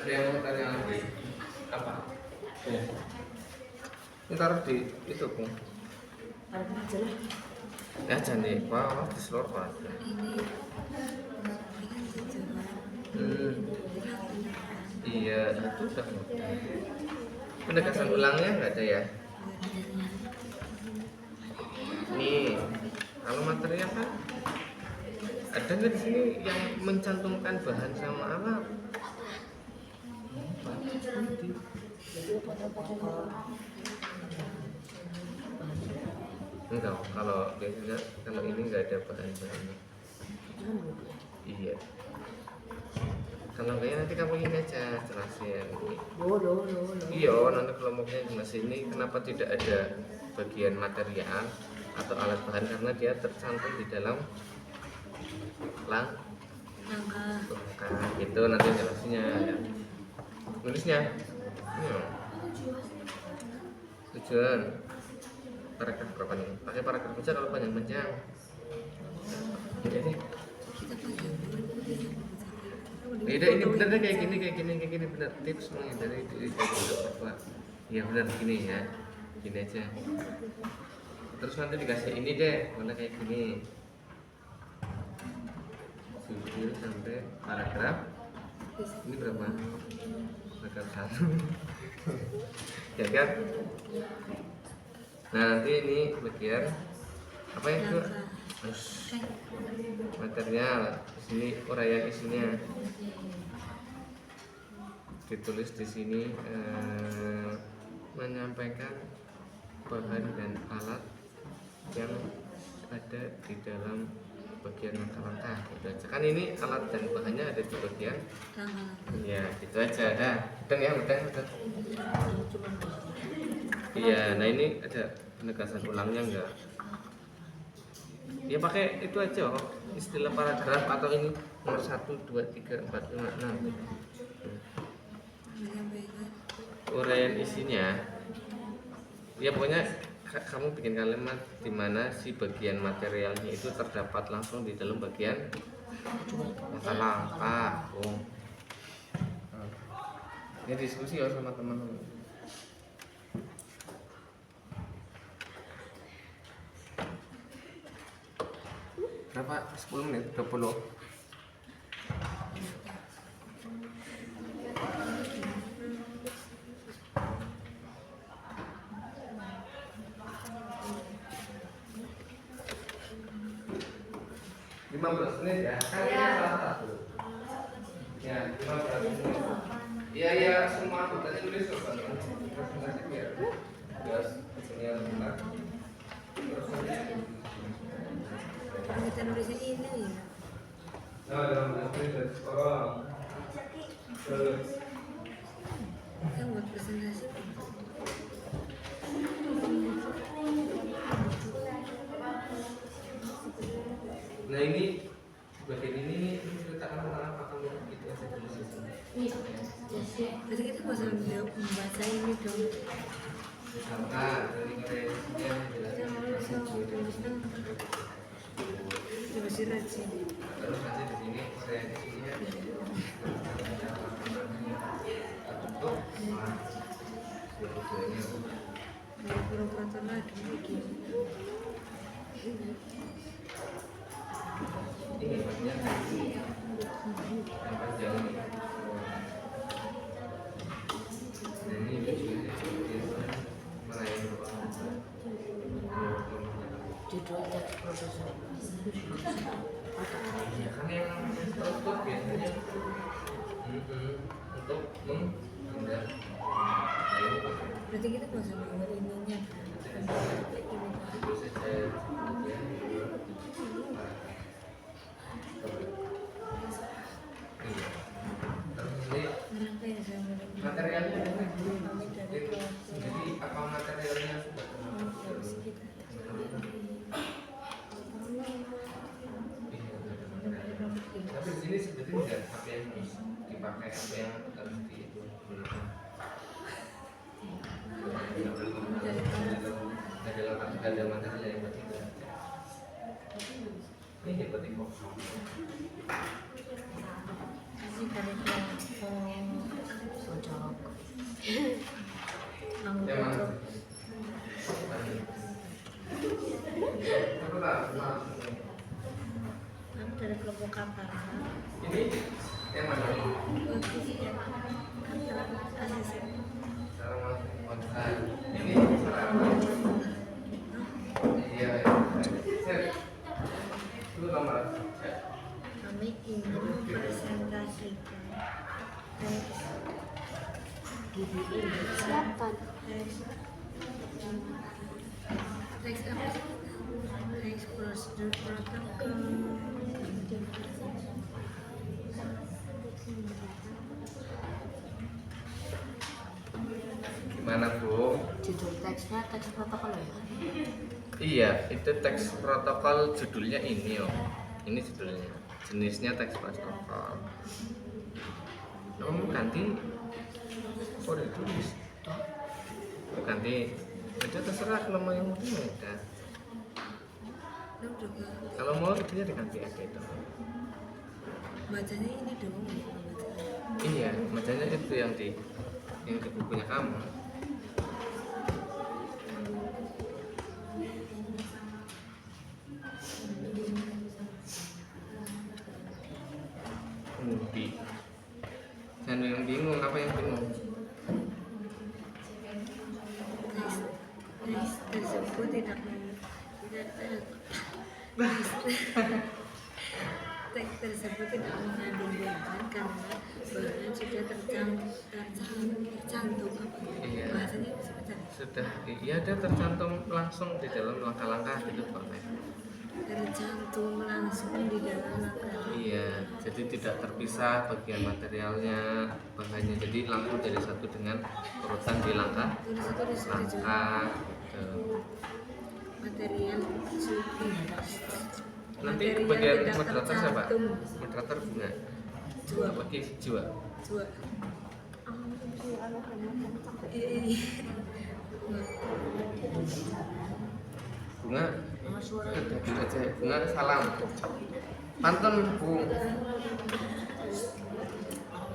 Ada yang mau tanya lagi? Apa? Ntar di itu Bung. Ya jadi, wah di seluruh Pak. Iya, itu udah. Penegasan ulangnya nggak ada ya. Nih, kalau material kan ada nggak di sini yang mencantumkan bahan sama alat? Enggak, kalau biasanya kalau ini nggak ada bahan-bahannya. Iya. Kalau enggak ya nanti kamu ini aja jelasin. Iya, nanti kelompoknya jelasin ini kenapa tidak ada bagian material atau alat bahan karena dia tercantum di dalam langkah gitu nanti jelasinnya ya. Nulisnya iya. Tujuan paragraf berapa nih? Pakai paragraf aja kalau panjang-panjang. Jadi beda ini benar kayak gini benar tips menghindari apa? Iya benar gini ya, gini aja. Terus nanti dikasih ini deh, mana kayak gini. 7 sampai paragraf. Ini berapa? Paragraf 1. Ya kan? Nah nanti ini bagian apa itu? Material. Sini uraian isinya. Ditulis di sini menyampaikan bahan dan alat yang ada di dalam bagian langkah-langkah gitu aja. Kan ini alat dan bahannya ada di bagian ya gitu aja dah. Udah. Iya, nah ini ada penegasan ulangnya enggak? Ya pakai itu aja kok, istilah paragraf atau ini nomor 1, 2, 3, 4, 5, 6. Uraian isinya ya pokoknya kamu bikin kalimat di mana si bagian materialnya itu terdapat langsung di dalam bagian langkah. Ini diskusi ya sama teman-teman. Berapa? 10 menit? 20? Menit ya, kan ini salah satu. Ya, 15 menit. Iya, semua anggotanya tulis presentasi biar jelas hasilnya benar. Kita nulisnya ini ya. Nah, dalam presentasi sekarang. Kita buat presentasi. Nah ini bagian ini ceritakan tentang apa kamu gitu aja dulu sih. Berarti kita bisa membaca ini dong. Misalkan dari kreasinya jelaskan Coba sih rajin. terus nanti di sini kreasinya untuk tujuannya. Kalau pura-pura lagi begini. Ini panjang yang panjang ini. Dan ini tujuannya meraih Judul teks profesor. ya kan yang struktur biasanya untuk menghindar. Berarti kita nggak usah bawa ininya. Itu saja. Kenapa ya saya Materialnya kami dari kelompok jadi apa materialnya sudah kita. tapi di sini sebetulnya nggak apa yang harus dipakai apa yang harus digunakan ada material yang berarti ini hebat kok Ini dari kelompok Sojok. yang mana apa tak Kami dari kelompok kapal. ini yang mana Bagus ya. Asisten. cara masuk Siapkan. Teks apa sih? Teks prosedur protokol. Gimana Bu? Judul teksnya teks protokol ya. Iya, itu teks protokol judulnya ini oh. Ini judulnya. Jenisnya teks protokol. Kamu ganti? Oh, ditulis. Ganti. Itu terserah kalau mau yang mungkin ya. Kalau mau itunya diganti aja itu. Bacanya ini dong. Iya, bacanya itu yang di bukunya kamu. Jangan yang bingung, apa yang bingung? Teks tersebut tidak teks tersebut tidak mengandung beban karena bahan sudah tercantum Iya. bahasanya bisa baca Sudah, iya dia tercantum langsung di dalam langkah-langkah gitu Pak. tercantum langsung di dalam langkah. Iya, jadi tidak terpisah bagian materialnya, bahannya. Jadi langsung jadi satu dengan urutan di langkah Tulis gitu. material Nanti material bagian tidak moderator siapa? tercantum. Moderator bunga. Jua. Bagi Jua. Jua. Bunga. Aja. Bunga salam. Pantun Bu.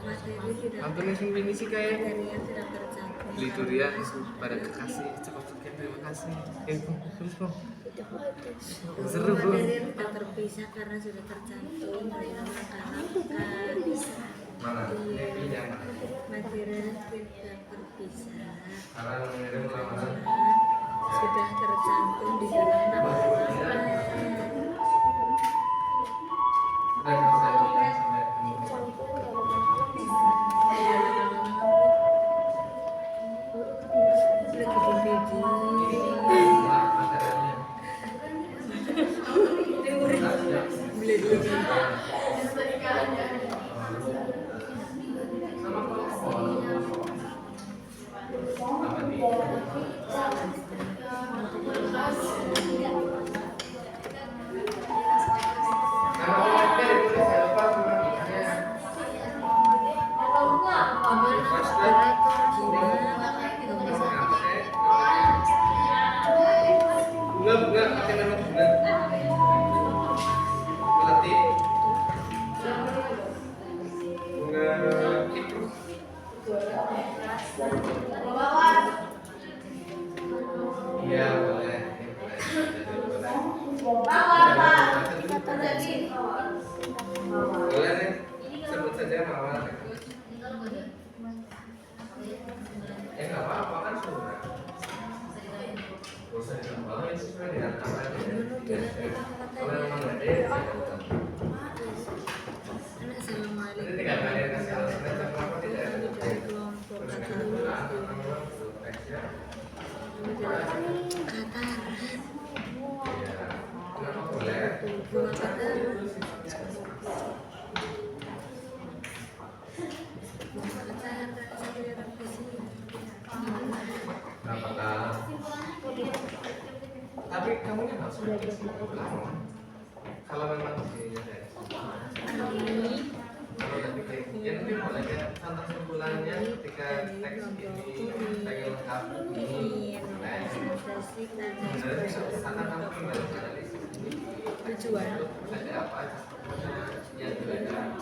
Materi tidak Pantun sing wingi sih kayak material tidak tercantum. beli durian pada kekasih cukup sekian terima kasih. Bu, terus Bu. Seru Bu. Material tidak terpisah karena sudah tercantum dalam langkah-langkah. Mana? Ini yang mana? Material tidak terpisah Sekarang mengirim lamaran. sudah tercantum di dalam langkah-langkah. Udah bisa sampai bunga pakai nama bunga. Melati. Bunga itu. Iya boleh. Boleh nih. Sebut saja Mawar. Nggak apa-apa kan sudah. Bosan kalau itu sesuai dengan apa aja. Kalau memang nggak ada, ya bukan. Jadi tidak ada yang kasih alasan kenapa tidak ada. Kenapa boleh? Kenapa tak? Tapi kamu nya nggak sudah kalau memang kalau nanti ya nanti boleh ya contoh simpulannya ketika teks ini pengen lengkap ini sebenarnya sana kamu tinggal Tujuan ada apa aja yang ada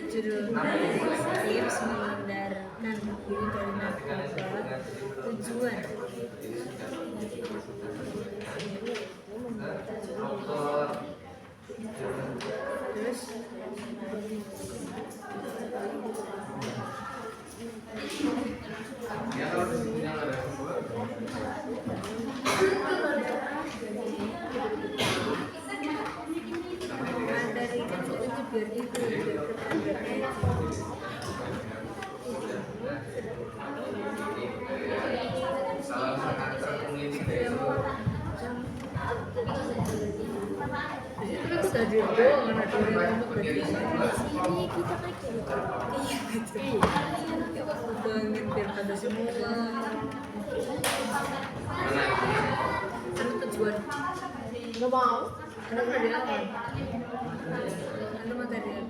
judul tips menghindarkan diri dari narkoba. Tujuan terus ya kalau di sini yang ada semua dari kecil itu biar itu biar Itu mana dulu kamu berarti sini kita kayak iya gitu. Aku banget biar pada semua. Mana? Kan tujuan Nggak mau. ada material kan? Ada material.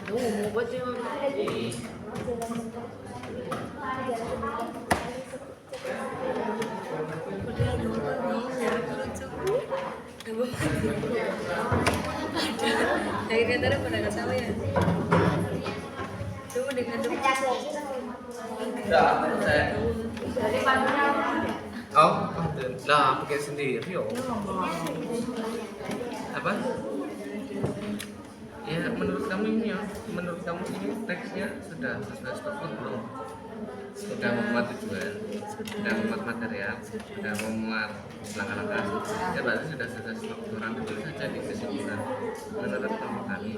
Mau buat sih. Udah lupa nih, jarak lucu. Ada. Akhirnya tadi pada nggak tahu ya. Coba dengan dulu. Udah, saya. Dari pandunya apa? Oh, lah pakai sendiri yo. Apa? Ya menurut kamu ini ya, menurut kamu ini teksnya sudah struktur belum? Sudah memuat tujuan, sudah memuat material, sudah memuat langkah-langkah. Ya berarti sudah strukturan dulu saja di kesimpulan. Menurut kamu kami,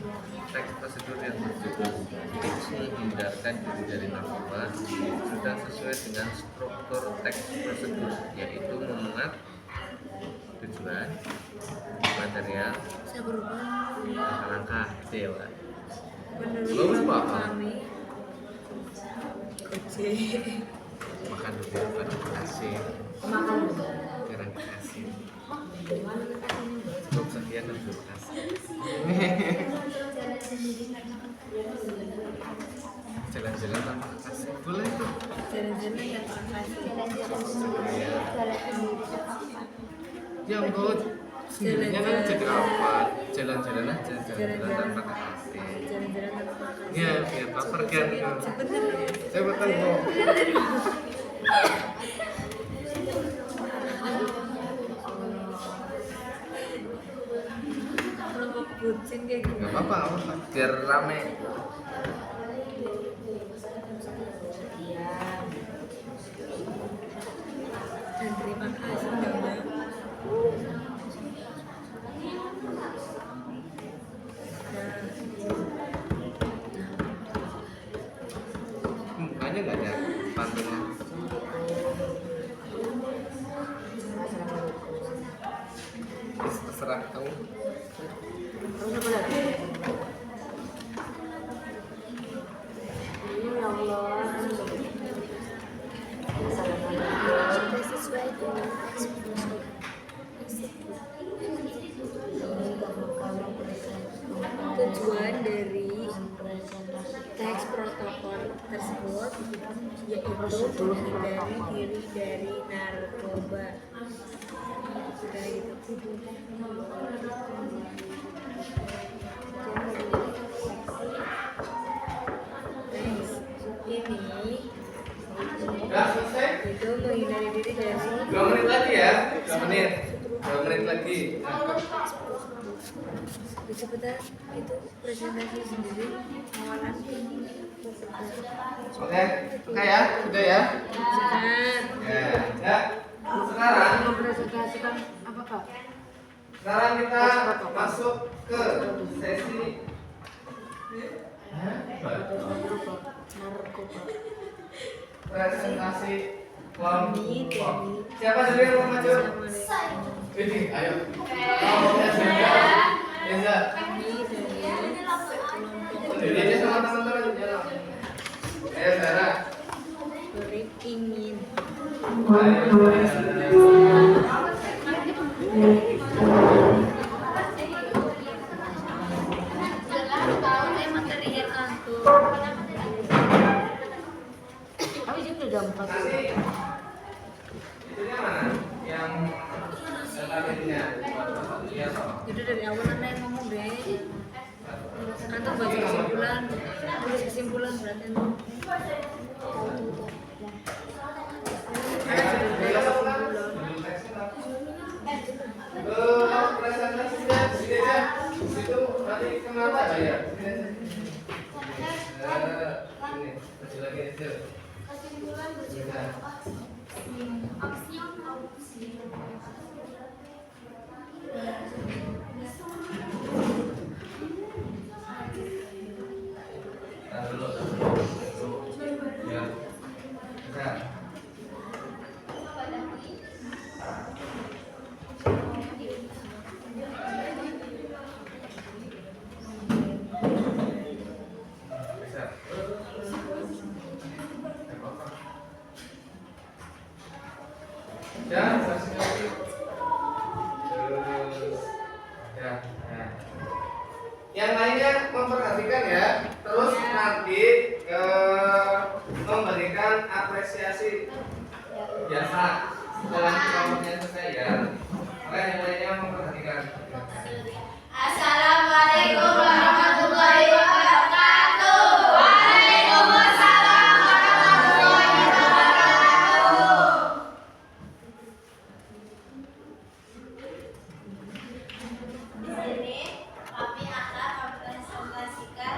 teks prosedur yang berjudul tips menghindarkan diri dari narkoba sudah sesuai dengan struktur teks prosedur, yaitu memuat tujuan, material, Saya berubah. langkah-langkah, gitu ya Pak. Menurut Apa? kami, Oke. Makan dulu, baru kasih. Makan dulu. Jarang dikasih. Gimana kasihnya? Cukup sekian dan terima kasih. Jalan-jalan tanpa kasih boleh tuh. Jalan-jalan yang kasih. Iya. Ya ampun, sendirinya kan jadi apa? Jalan-jalan aja, jalan-jalan tanpa kasih. Jalan-jalan tanpa kasih. Iya, biar baper kan. Sebenarnya. Cepetan kok. Kalau bucin kayak gitu. Gak apa-apa, gak apa-apa. Biar rame. Dan terima kasih Nyonya. Mukanya gak ada pantunnya. Terserah kamu. Terus apa lagi? Ya Allah. Sudah sesuai dengan teks prosedur. Tujuan dari teks protokol tersebut yaitu menghindari diri dari narkoba. Sudah gitu. Teks ini Udah selesai? itu menghindari diri dari 2 menit lagi ya? 2 menit. 2 menit lagi. sebentar itu presentasi sendiri awalan Oke, oke ya, sudah ya. sebentar. Ya. Sekarang, Mau presentasikan apa Kak? sekarang kita masuk ke sesi Narkoba. presentasi kelompok. Siapa dulu yang mau maju? Ini, ayo. Oh, Reza. Sendiri aja sama teman-teman. Ayo, Sarah. Berip ingin material antum Tapi sini udah 4. Nanti itunya mana? Yang tadinya. Iya, toh. itu dari awal anda yang ngomong deh antum baca kesimpulan tulis kesimpulan berarti antum Presentasinya sini aja. Situ nanti kemana ya? Ini, maju lagi itu. Kesimpulan bersifat aksion audisi. Tahan dulu. Ya. Bisa. Yang lainnya memperhatikan ya. Terus nanti memberikan apresiasi biasa setelah kelompoknya selesai ya. Maka yang lainnya memperhatikan. Assalamualaikum warahmatullahi wabarakatuh. Waalaikumsalam warahmatullahi wabarakatuh. Di sini kami akan mempresentasikan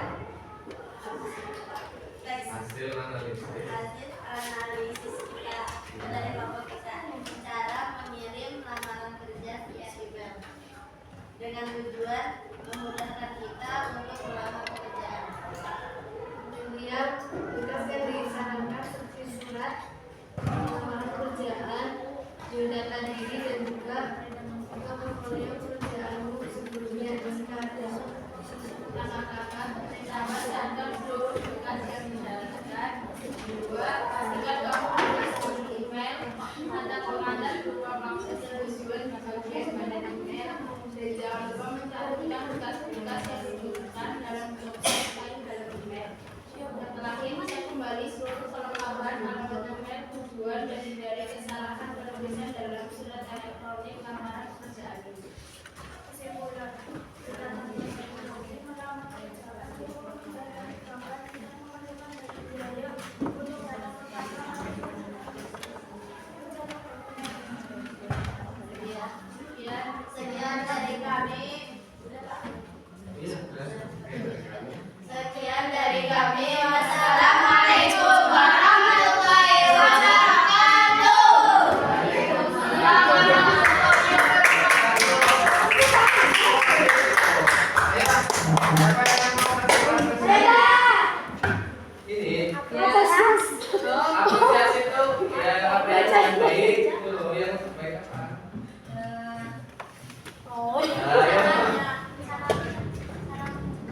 teks Hasil analisis. analisis kita dari kelompok kita, cara mengirim lamaran kerja via email dengan tujuan memudahkan kita untuk melamar pekerjaan. Kemudian tugas yang disarankan seperti surat lamaran pekerjaan, biodata diri dan juga portofolio pekerjaanmu sebelumnya jika ada kakak-kakak sama cantum seluruh tugas yang dijalankan. Dua, pastikan kamu menulis email tanda pengantar berupa maksud dan tujuan bagian pada email, dan jangan lupa mencantumkan tugas-tugas yang dibutuhkan dalam dokumen lain dalam email. Yang terakhir, cek kembali seluruh kelengkapan alamat email, tujuan, dan hindari kesalahan penulisan dalam surat elektronik lamaran pekerjaan ini. Kesimpulan, sekian dari kami. Sekian dari kami. Wassalamualaikum warahmatullahi Ini apresiasi itu ya apresiasi yang baik itu loh, yang baik apa?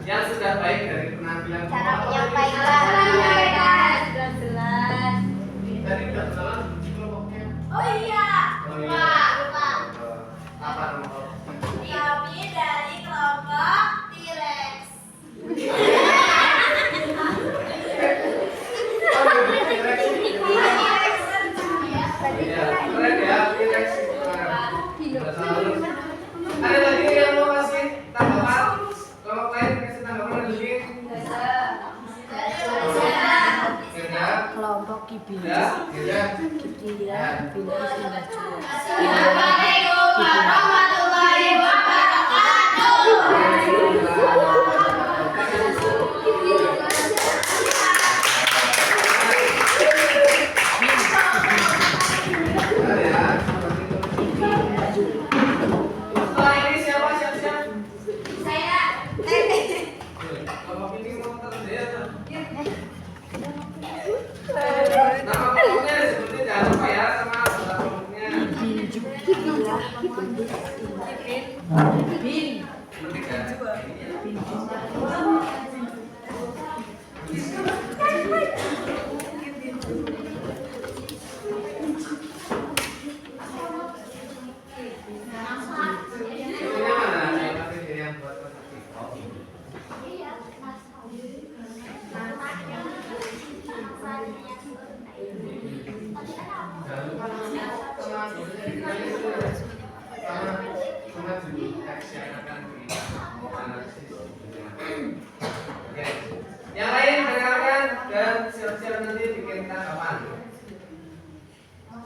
Yang sudah baik dari penampilan Cara kamu. menyampaikan. Sudah jelas. Tadi udah salah kelompoknya. Oh iya. Oh iya. Lupa. Apa nama kelompoknya? Kami dari kelompok T-Rex. Iya, keren ya, T-Rex itu keren. Udah salah. Ada lagi yang mau kasih tanggapan? Kelompok lain kasih tanggapan lagi? Sudah. Kelompok Kibin. Sudah. Sudah. Assalamualaikum warahmatullahi wabarakatuh. Setelah ini siapa siap-siap? Saya Kelompok ini mau tersedia tuh. Nama kelompoknya seperti jangan lupa ya sama nama kelompoknya. Penting ya. Ini mana? Yang pakai yang buat kotak. Oh. Jangan lupa sama judul teks yang akan dianalisis. Oke. Yang lain dengarkan dan siap-siap nanti bikin tanggapan.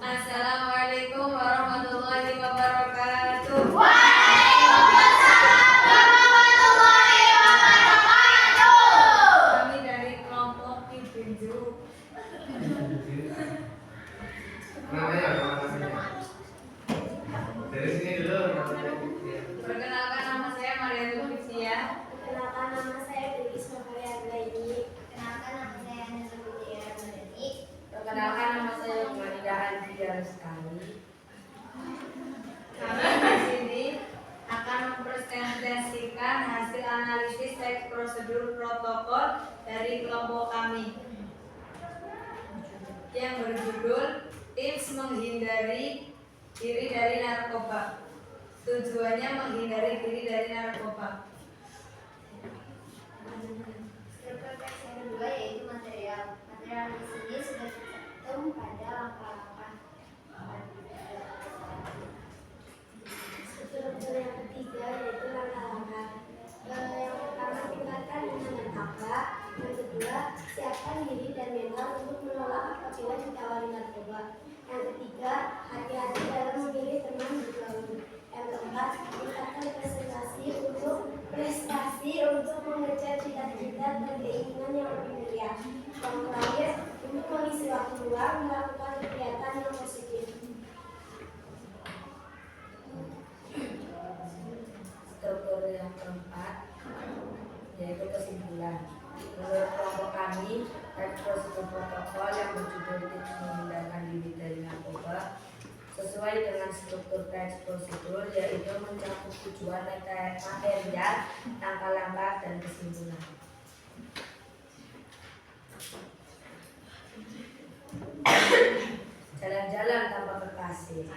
Assalamualaikum warahmatullahi wabarakatuh. Waalaikumsalam warahmatullahi wabarakatuh. Kami dari kelompok Kibinju. Namanya apa namanya? Dari sini dulu namanya. Perkenalkan, nama saya Maria Tulisia. Perkenalkan, nama saya Delis Makaryani. Kenalkan nama saya Nisa Putri Ardani. Perkenalkan, nama saya Maria Andrea Sekali. Kami di sini akan mempresentasikan hasil analisis teks prosedur protokol dari kelompok kami yang berjudul Tips Menghindari Diri dari Narkoba. Tujuannya menghindari diri dari narkoba. dengan apa. Yang kedua, siapkan diri dan mental untuk menolak apabila ditawari narkoba. Yang ketiga, hati-hati dalam memilih teman bergaul. Yang keempat, tingkatkan prestasi untuk mengejar cita-cita dan keinginan yang lebih mulia. Yang terakhir, untuk mengisi waktu luang melakukan kegiatan yang positif. Struktur yang keempat yaitu kesimpulan. Menurut kelompok kami, teks prosedur protokol yang berjudul tips menghindarkan diri dari narkoba sesuai dengan struktur teks prosedur, yaitu mencakup tujuan material, langkah-langkah, dan kesimpulan. Jalan-jalan tanpa kekasih.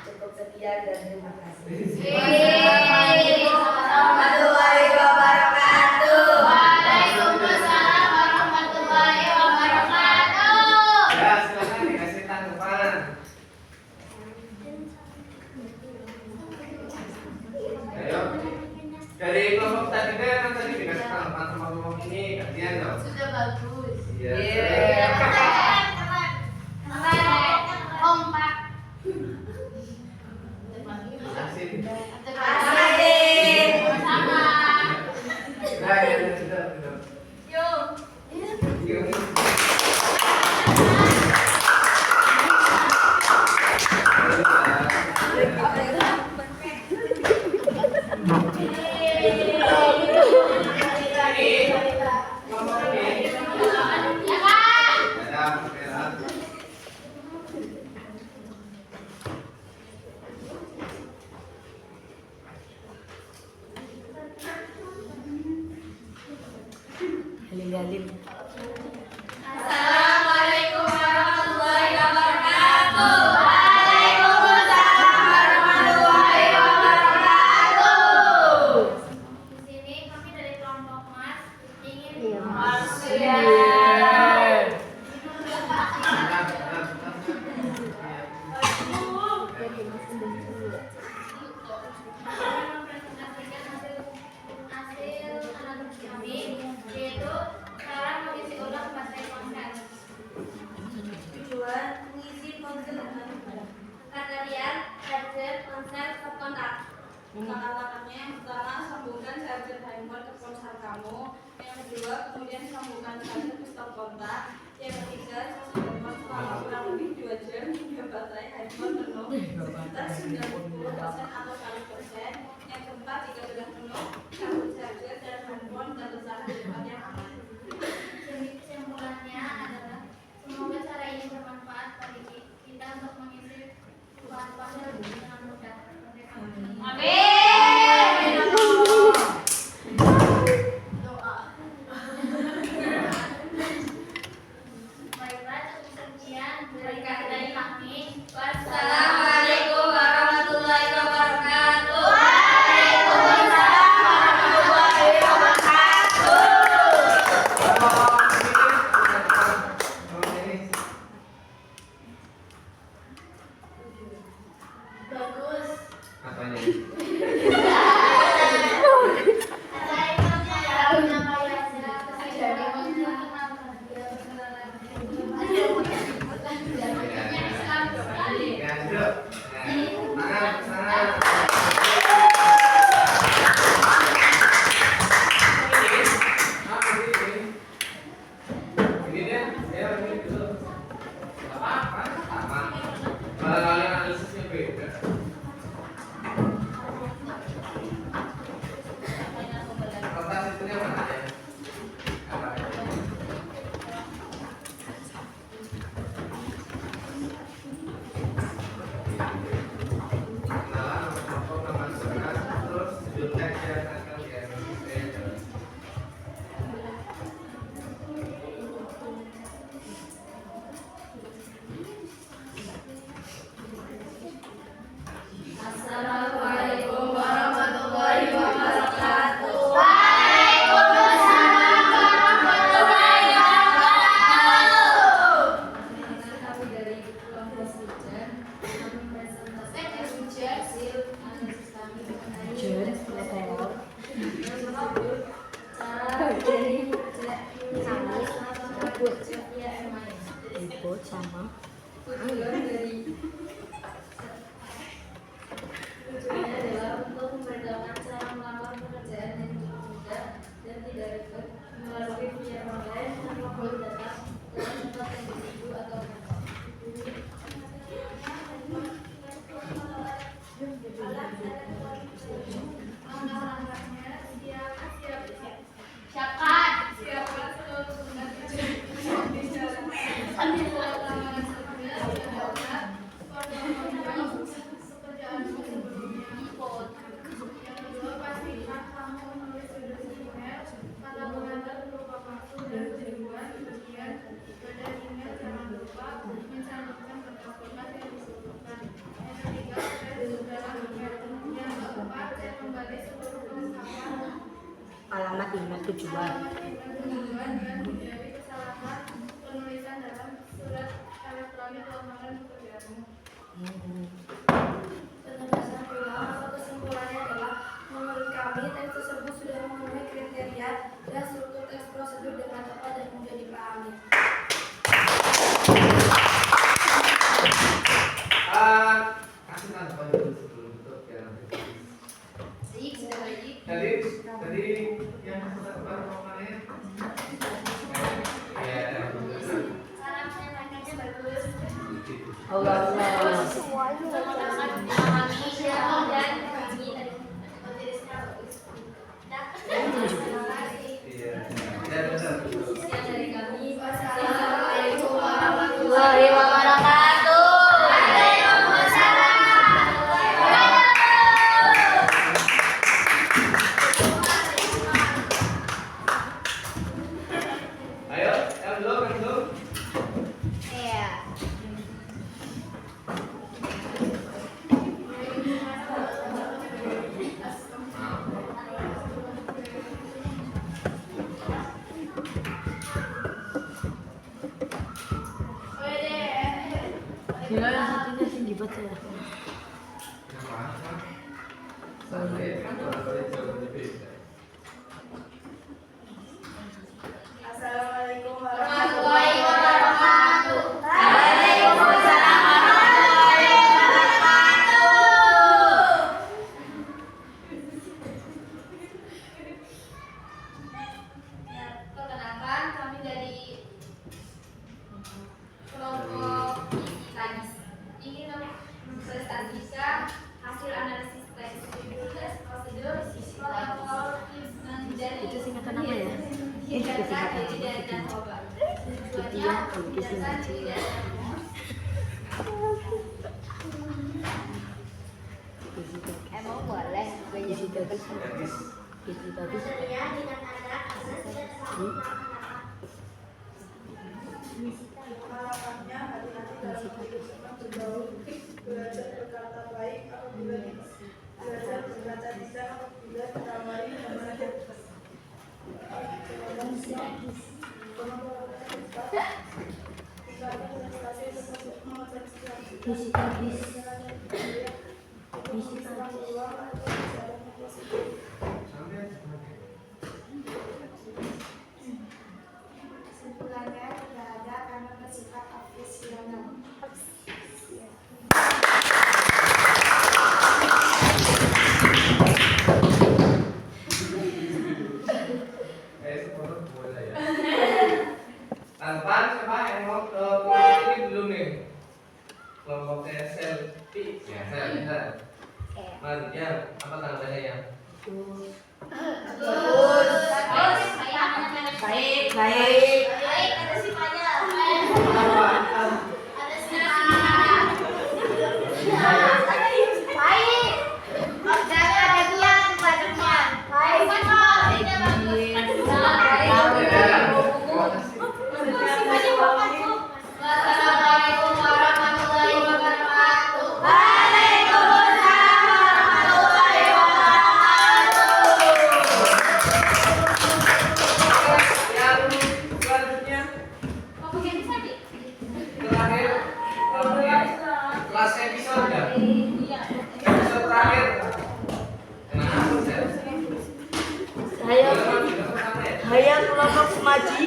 Cukup sekian dan terima kasih. Assalamualaikum warahmatullahi wabarakatuh. Waalaikumsalam warahmatullahi wabarakatuh. Ya, silakan dikasih tanggapan. Ayo. Dari kelompok tadi kan tadi dikasih tanggapan sama kelompok ini, gantian dong. Sudah bagus. Iya. Kompak. Asik. Asik. Sama. Nah, ya, sudah. Yuk. Yuk. Halil-halil. Assalamualaikum warahmatullahi wabarakatuh. Waalaikumsalam warahmatullahi wabarakatuh. Di sini kami dari kelompok Mas ingin hasil analisis kami, yaitu cara mengisi ulang baterai ponsel. Tujuan mengisi ponsel kalian charger ponsel ke kontak. Langkah-langkahnya yang pertama, sambungkan charger handphone ke ponsel kamu. Yang kedua, kemudian sambungkan charger ke stop kontak. Yang ketiga, charge handphone selama kurang lebih 2 jam hingga baterai handphone penuh sekitar 90% atau 100%. Yang keempat, jika sudah penuh, cabut charger dan handphone dan letakkan di tempat yang aman. Kesimpulannya adalah semoga cara ini bermanfaat bagi kita untuk mengisi bahan ponsel dengan mudah. Amin. Doa. Baiklah, cukup sekian dari kami. Wassalamualaikum warahmatullahi wabarakatuh. Waalaikumsalam warahmatullahi wabarakatuh. Bagus. Apanya? Ya, duduk. Nah, sana. Ini dia, ya ini dulu. Gak apa-apa, sama. Kalau kalian analisisnya beda. Kertas itunya mana ya? Apa ya? Kenalan, nomor telepon, nama sekolah, terus judul teks yang akan dianalisis. Assalamualaikum warahmatullahi wabarakatuh. Waalaikumsalam warahmatullahi wabarakatuh. Kami dari kelompok Hujan, kami presentasikan hasil analisis kami mengenai teks prosedur sama. Tujuannya adalah untuk memberitahukan cara melamar pekerjaan yang mudah dan tidak ribet melalui via online tanpa perlu datang dalam tempat yang ditunggu atau langkah-langkahnya siapkan seluruh Alamat email tujuan. penulisan dalam surat elektronik lamaran pekerjaanmu. Penegasan ulang atau kesimpulannya adalah menurut kami teks tersebut sudah memenuhi kriteria dan struktur teks prosedur dengan tepat dan mudah dipahami. Kasih tanggapan dulu sebelum tutup ya nanti. Tadi yang baru kemarin. Iya. Cara menyampaikannya bagus. Allah. Memahami siapa dan memahami materi secara bagus. Iya. Dan benar. Sekian dari kami. Wassalamualaikum Warahmatullahi wabarakatuh. Ayo, yang belum. Iya. Gila yang satunya tinggi banget ya. Assalamualaikum Warahmatullahi wabarakatuh. Waalaikumsalam warahmatullahi wabarakatuh. Ya, perkenalkan kami dari kelompok Tagis. Ingin mempresentasikan hasil analisis teks prosedur protokol menjadi Itu singkatan apa ya? hindarkan diri dari narkoba. Tujuannya hindarkan diri dari narkoba. Emang boleh gue jadi double Isi tadi. Harapannya hati-hati dalam kehidupan bergaul, belajar berkata baik apabila belajar berkata tidak apabila ditawari dengan kesimpulannya tidak ada karena bersifat profesional. Tanpan siapa yang mau ke kelompok ini dulu nih? Kelompoknya selfie, ya bisa. Man, yang apa tanggalnya yang? Baik. Baik. Ada sifatnya. Ada baik. Jangan ada kian padanya. Baik. Wassalamualaikum warahmatullahi wabarakatuh. Waalaikumsalam warahmatullahi wabarakatuh. Yang selanjutnya terakhir kelas episode ya. Episode terakhir. Kenapa Sel? Saya kelompok Semaji.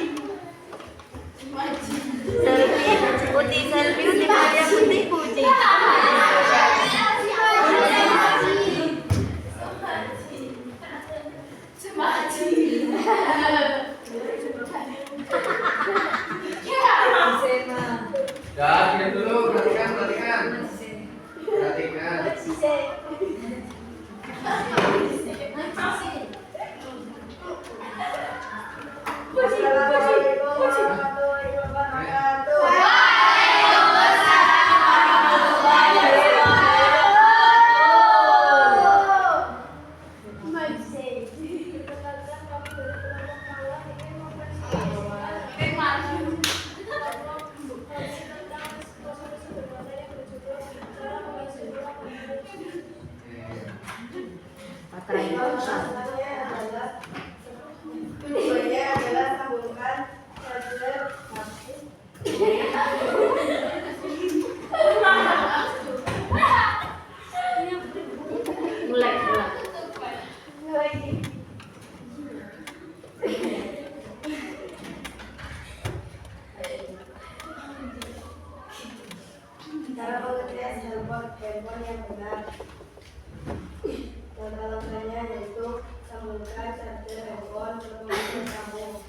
Selfie putih selfie tiba yang putih kucing. Ya, diam dulu, perhatikan. Assalamualaikum warahmatullahi wabarakatuh. Tujuannya adalah sambungkan charger Mulai. cara mengetes handphone yang benar. Langkah-langkahnya yaitu sambungkan charger handphone ke pengisi sambung.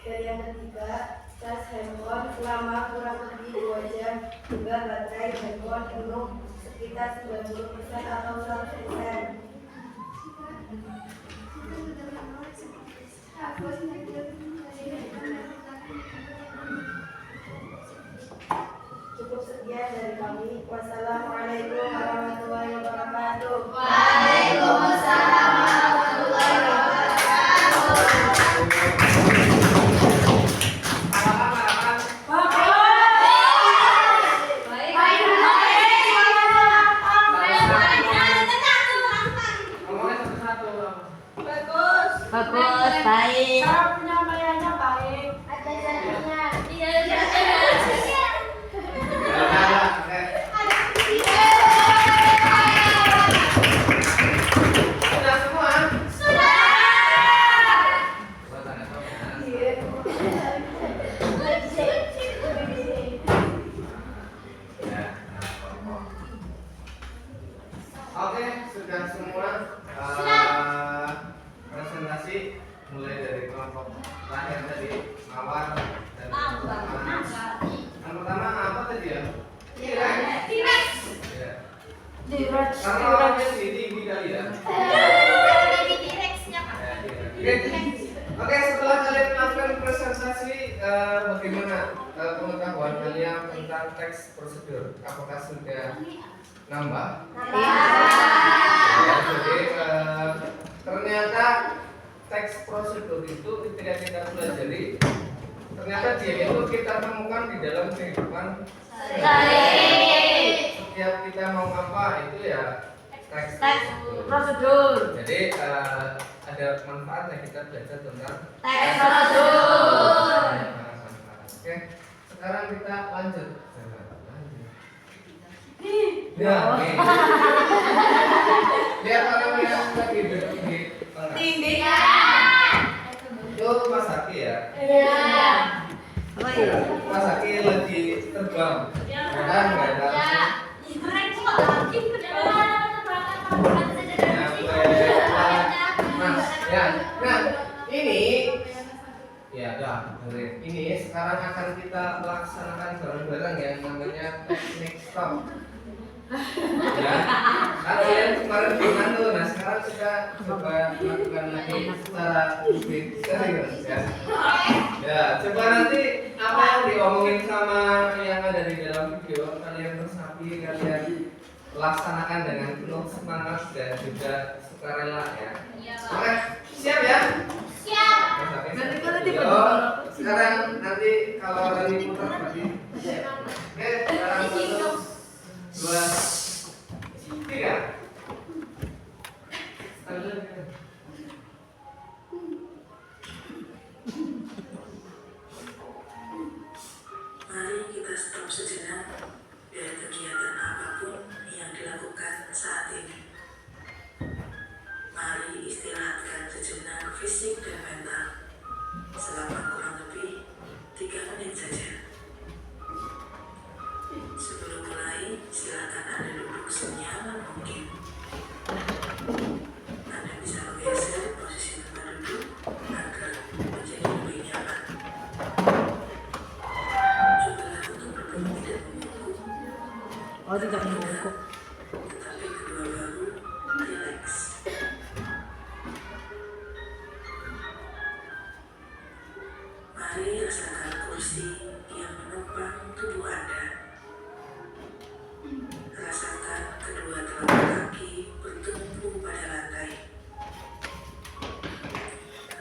Dan yang ketiga, cas handphone selama kurang lebih 2 jam hingga baterai handphone penuh sekitar 90% atau 100%. Cukup sekian dari kami. Wassalamualaikum warahmatullahi wabarakatuh. Waalaikumsalam warahmatullahi Bagus, baik. Cara penyampaiannya baik. Ada jalannya. Sudah semua? Oke, sudah semua. Presentasi mulai dari kelompok lahir tadi, Mawar dan yang pertama apa tadi ya? T-Rex. Ya. Karena orangnya tinggi kali ya. Oke, setelah kalian melakukan presentasi, bagaimana pengetahuan kalian tentang teks prosedur? Apakah sudah nambah? Ya, jadi ternyata teks prosedur itu ketika kita pelajari, ternyata dia itu kita temukan di dalam kehidupan setiap kita mau apa itu ya teks Prosedur. Jadi ada manfaatnya kita belajar tentang Teks prosedur. Oke, sekarang kita lanjut. Ya, nih. Lihat orang yang lagi duduk di tengah. Itu Mas Haki ya. Oh iya. Mas Haki lagi terbang. Kan nggak ada. Nah, ini ya udah dengerin. Ini sekarang akan kita laksanakan bareng-bareng yang namanya teknik stop. Ya, kalian kemarin gimana tuh? Nah sekarang kita coba lakukan lagi secara lebih serius ya. Ya, coba nanti apa yang diomongin sama yang ada di dalam video kalian resapi, kalian laksanakan dengan penuh semangat dan juga sukarela ya. Oke, siap ya? Siap. Nanti kalau tiba-tiba Sekarang nanti kalau Rani putar berarti. Oke, sekarang 1, 2, 3. Mari kita stop sejenak dari kegiatan apapun yang dilakukan saat ini. Mari silakan Anda duduk senyaman mungkin. Anda bisa menggeser posisi tempat duduk agar menjadi lebih nyaman. Cobalah untuk berdiri tidak membungkuk, Oh, tidak membungkuk. tetapi kedua bahu rileks. Mari rasakan kursi yang menopang tubuh Anda. Rasakan kedua telapak kaki bertumpu pada lantai.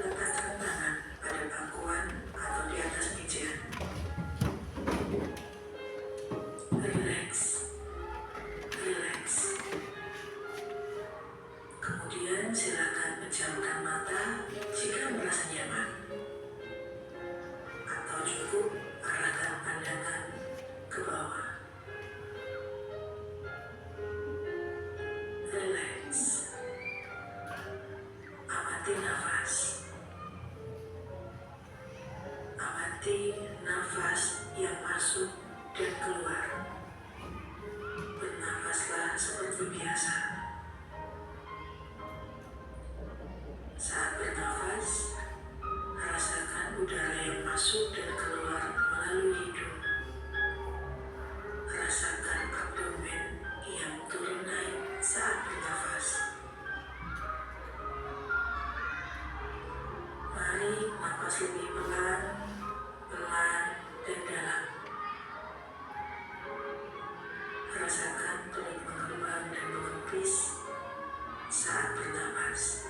Letakkan tangan pada pangkuan atau di atas meja. Rileks, rileks. Kemudian silakan pejamkan mata jika merasa nyaman. Atau cukup arahkan pandangan ke bawah. Relax. Amati nafas. Amati nafas yang masuk dan keluar. Bernafaslah seperti biasa. Saat bernafas, rasakan udara yang masuk dan keluar melalui hidung. Rasakan abdomen yang turun naik saat bernafas. Mari nafas lebih pelan, pelan, dan dalam. Rasakan perut mengembang dan mengempis saat bernafas.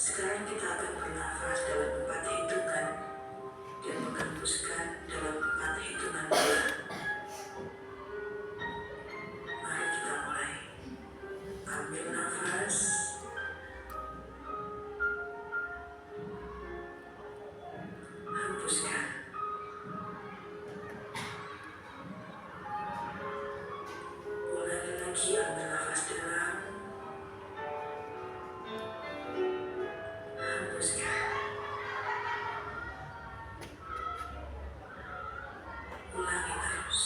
Sekarang kita akan bernafas dalam 4 hitungan dan menghembuskan dalam 4 hitungan pula. Mari kita mulai. Ambil nafas. Hembuskan. Ulangi lagi, ambil nafas dalam. Hembuskan. Ulangi terus.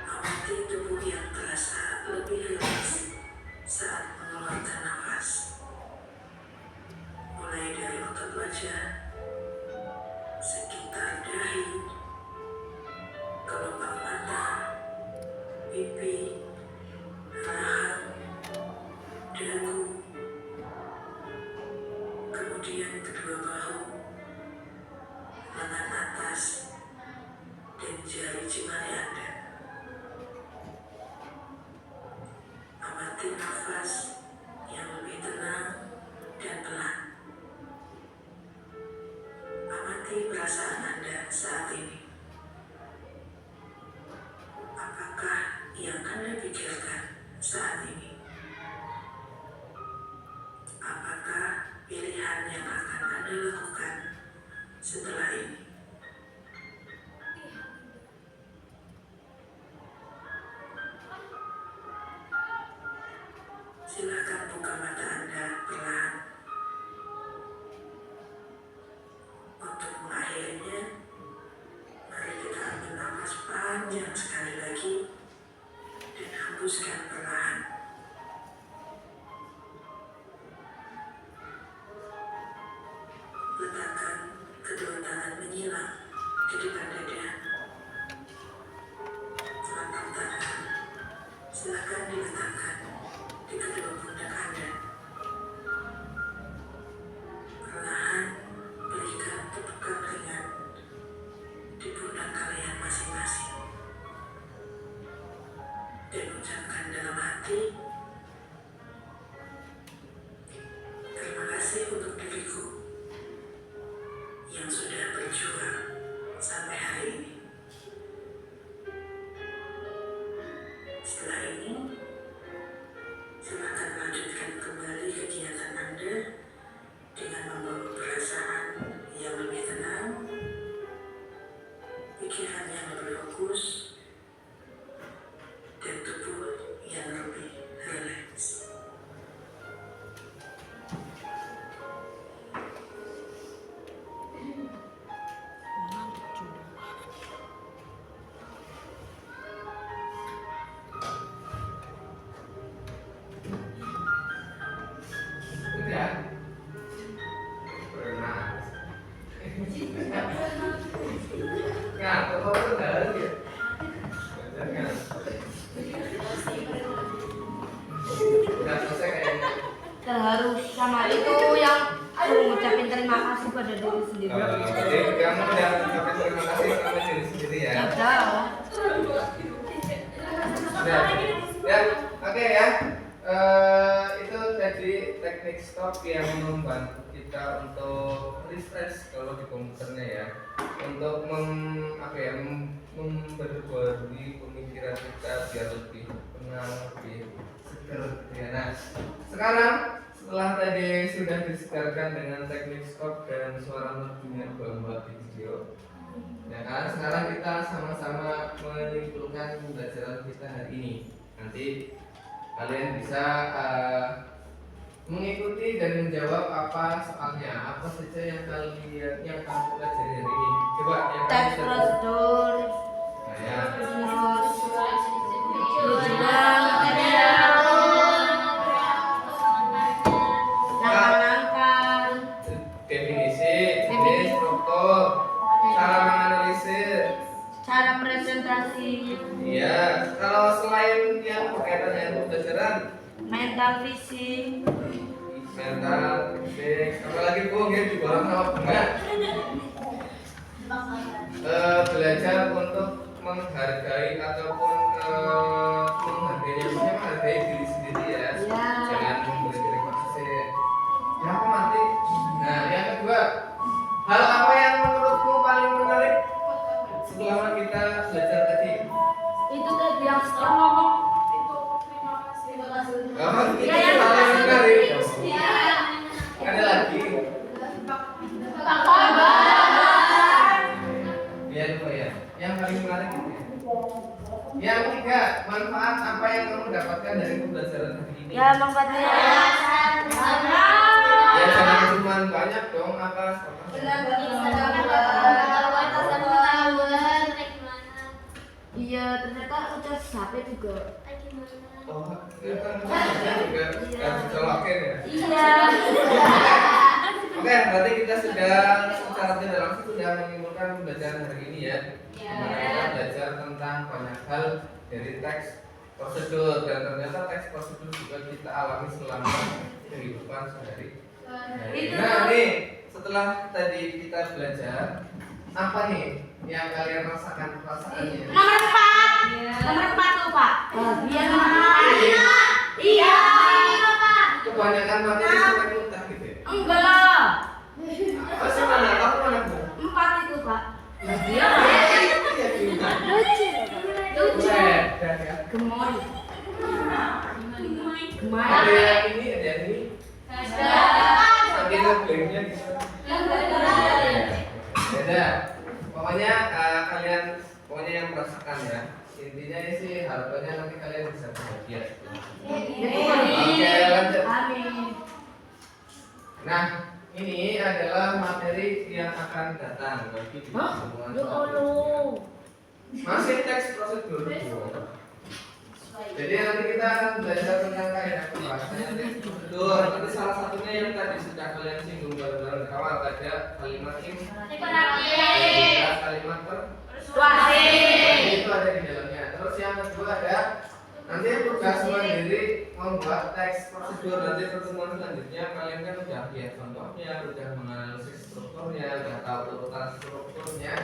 Amati tubuh yang terasa lebih rileks saat mengeluarkan nafas. Mulai dari otot wajah, sekitar dahi, kelopak mata, pipi, rahang, dagu, kemudian kedua bahu, lengan atas, dan jari jemari Anda. Amati nafas yang lebih tenang dan pelan. Amati perasaan Anda saat ini. Apakah yang Anda pikirkan saat ini? Apakah pilihan yang akan Anda lakukan setelah ini? Silakan buka mata Anda perlahan. Untuk mengakhirinya, mari kita ambil nafas panjang sekali lagi dan hembuskan perlahan. Letakkan kedua tangan menyilang di depan dada. Telapak tangan silakan diletakkan di kedua pundak Anda. Perlahan berikan tepukan ringan di pundak kalian masing-masing. Dan ucapkan dalam hati, terima kasih untuk diriku yang sudah berjuang sampai hari ini. Setelah ini, yang mengucapin terima kasih pada diri sendiri. Jadi kamu udah mengucapkan terima kasih sama diri sendiri ya. Ada. Sudah. Ya, oke ya. Itu tadi teknik stop yang membantu kita untuk refresh kalau di komputernya ya, untuk memperbarui pemikiran kita biar lebih tenang, lebih seger ya. Nah, sekarang setelah tadi sudah disegarkan dengan teknik stop dan suara merdunya bahwa di video, ya kan, sekarang kita sama-sama menyimpulkan pembelajaran kita hari ini. Nanti kalian bisa mengikuti dan menjawab apa soalnya, apa saja yang kamu pelajari hari ini. Coba yang Teks prosedur. Nah, ya. Tujuan material. Langkah-langkah. Definisi, jenis, struktur, cara menganalisis. Cara presentasi. Iya, kalau selain yang berkaitan dengan pembelajaran, Mental fisik. apalagi Bu, ya di bawah sama bunga. Belajar untuk menghargai ataupun menghargai diri sendiri ya. Jangan memberi terima kasih. Ya aku mati. Nah, yang kedua, hal apa yang menurutmu paling menarik selama kita belajar tadi? Itu tadi yang setelah ngomong. Itu paling menarik. Ada lagi. Biar apa ya? Yang paling menarik itu ya. Yang ketiga, manfaat apa yang kamu dapatkan dari pembelajaran hari ini? Ya, manfaatnya. Ya jangan cuma banyak dong, apa? Iya, ternyata udah sampai juga. Oh, ternyata juga nggak bisa makan ya? Iya. Oke, berarti kita sudah secara tidak langsung sudah menyimpulkan pembelajaran hari ini ya. Kita belajar tentang banyak hal dari teks prosedur, dan ternyata teks prosedur juga kita alami selama kehidupan sehari-hari. Nah, nih setelah tadi kita belajar, apa nih yang kalian rasakan perasaannya? Nomor 4. Nomor 4 tuh, Pak. Iya, nomor 4. Iya. Kebanyakan materi sampai muntah gitu ya? Enggak lah. Apa sih mana? Kamu mana Bu? 4 itu, Pak. Iya. Lucu. Ya. Gemoy. Ada yang ini, ada yang ini. Saking ngeblanknya gitu. Beda. Pokoknya kalian yang merasakan ya. Intinya sih harapannya nanti kalian bisa bahagia. Oke, lanjut. Amin. Nah, ini adalah materi yang akan datang bagi pertemuan selanjutnya. Masih teks prosedur. Jadi nanti kita akan belajar tentang kaidah pembahasannya teks prosedur. Nanti salah satunya yang tadi sudah kalian singgung bareng-bareng awal, ada kalimat in, kalimat persuasi. Itu ada di dalamnya. Terus yang kedua ada nanti tugas mandiri membuat teks prosedur. Nanti pertemuan selanjutnya kalian kan udah lihat contohnya, udah menganalisis strukturnya, udah tahu urutan strukturnya.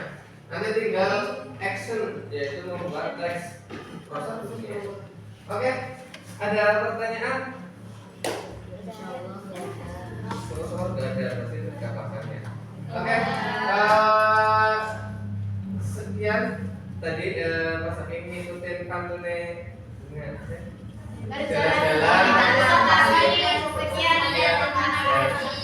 Nanti tinggal action, yaitu membuat teks prosedurnya. Oke, ada pertanyaan? Semua udah ada, pasti sudah pahamnya. Oke, sekian tadi Pak Saking ngikutin pantunnya jalan-jalan.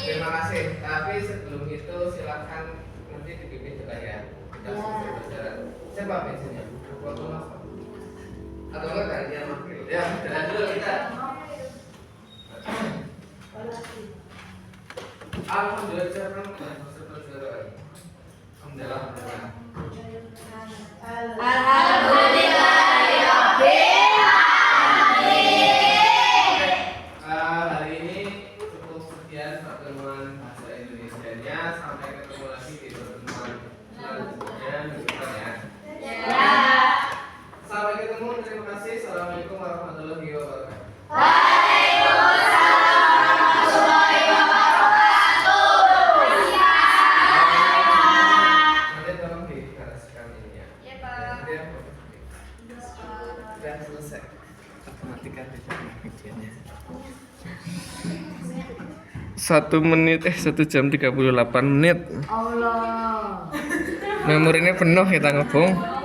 Terima kasih. Tapi sebelum itu silakan nanti dipimpin juga ya. Kita selesai pelajaran. Siapa bensinnya? Waktu apa? Atau enggak gantian mampir? Ya, jalan dulu kita. Alhamdulillah, siapa yang pelajaran? Alhamdulillah. Alhamdulillah. Hari ini cukup sekian pertemuan bahasa Indonesianya. Sampai ketemu lagi di pertemuan selanjutnya minggu depan ya. Sampai ketemu. Terima kasih. Assalamualaikum warahmatullahi wabarakatuh. Waalaikumsalam warahmatullahi wabarakatuh. Sudah selesai. Matematika ujiannya. 1 jam 38 menit. Allah. Memorinya penuh kita ngebong.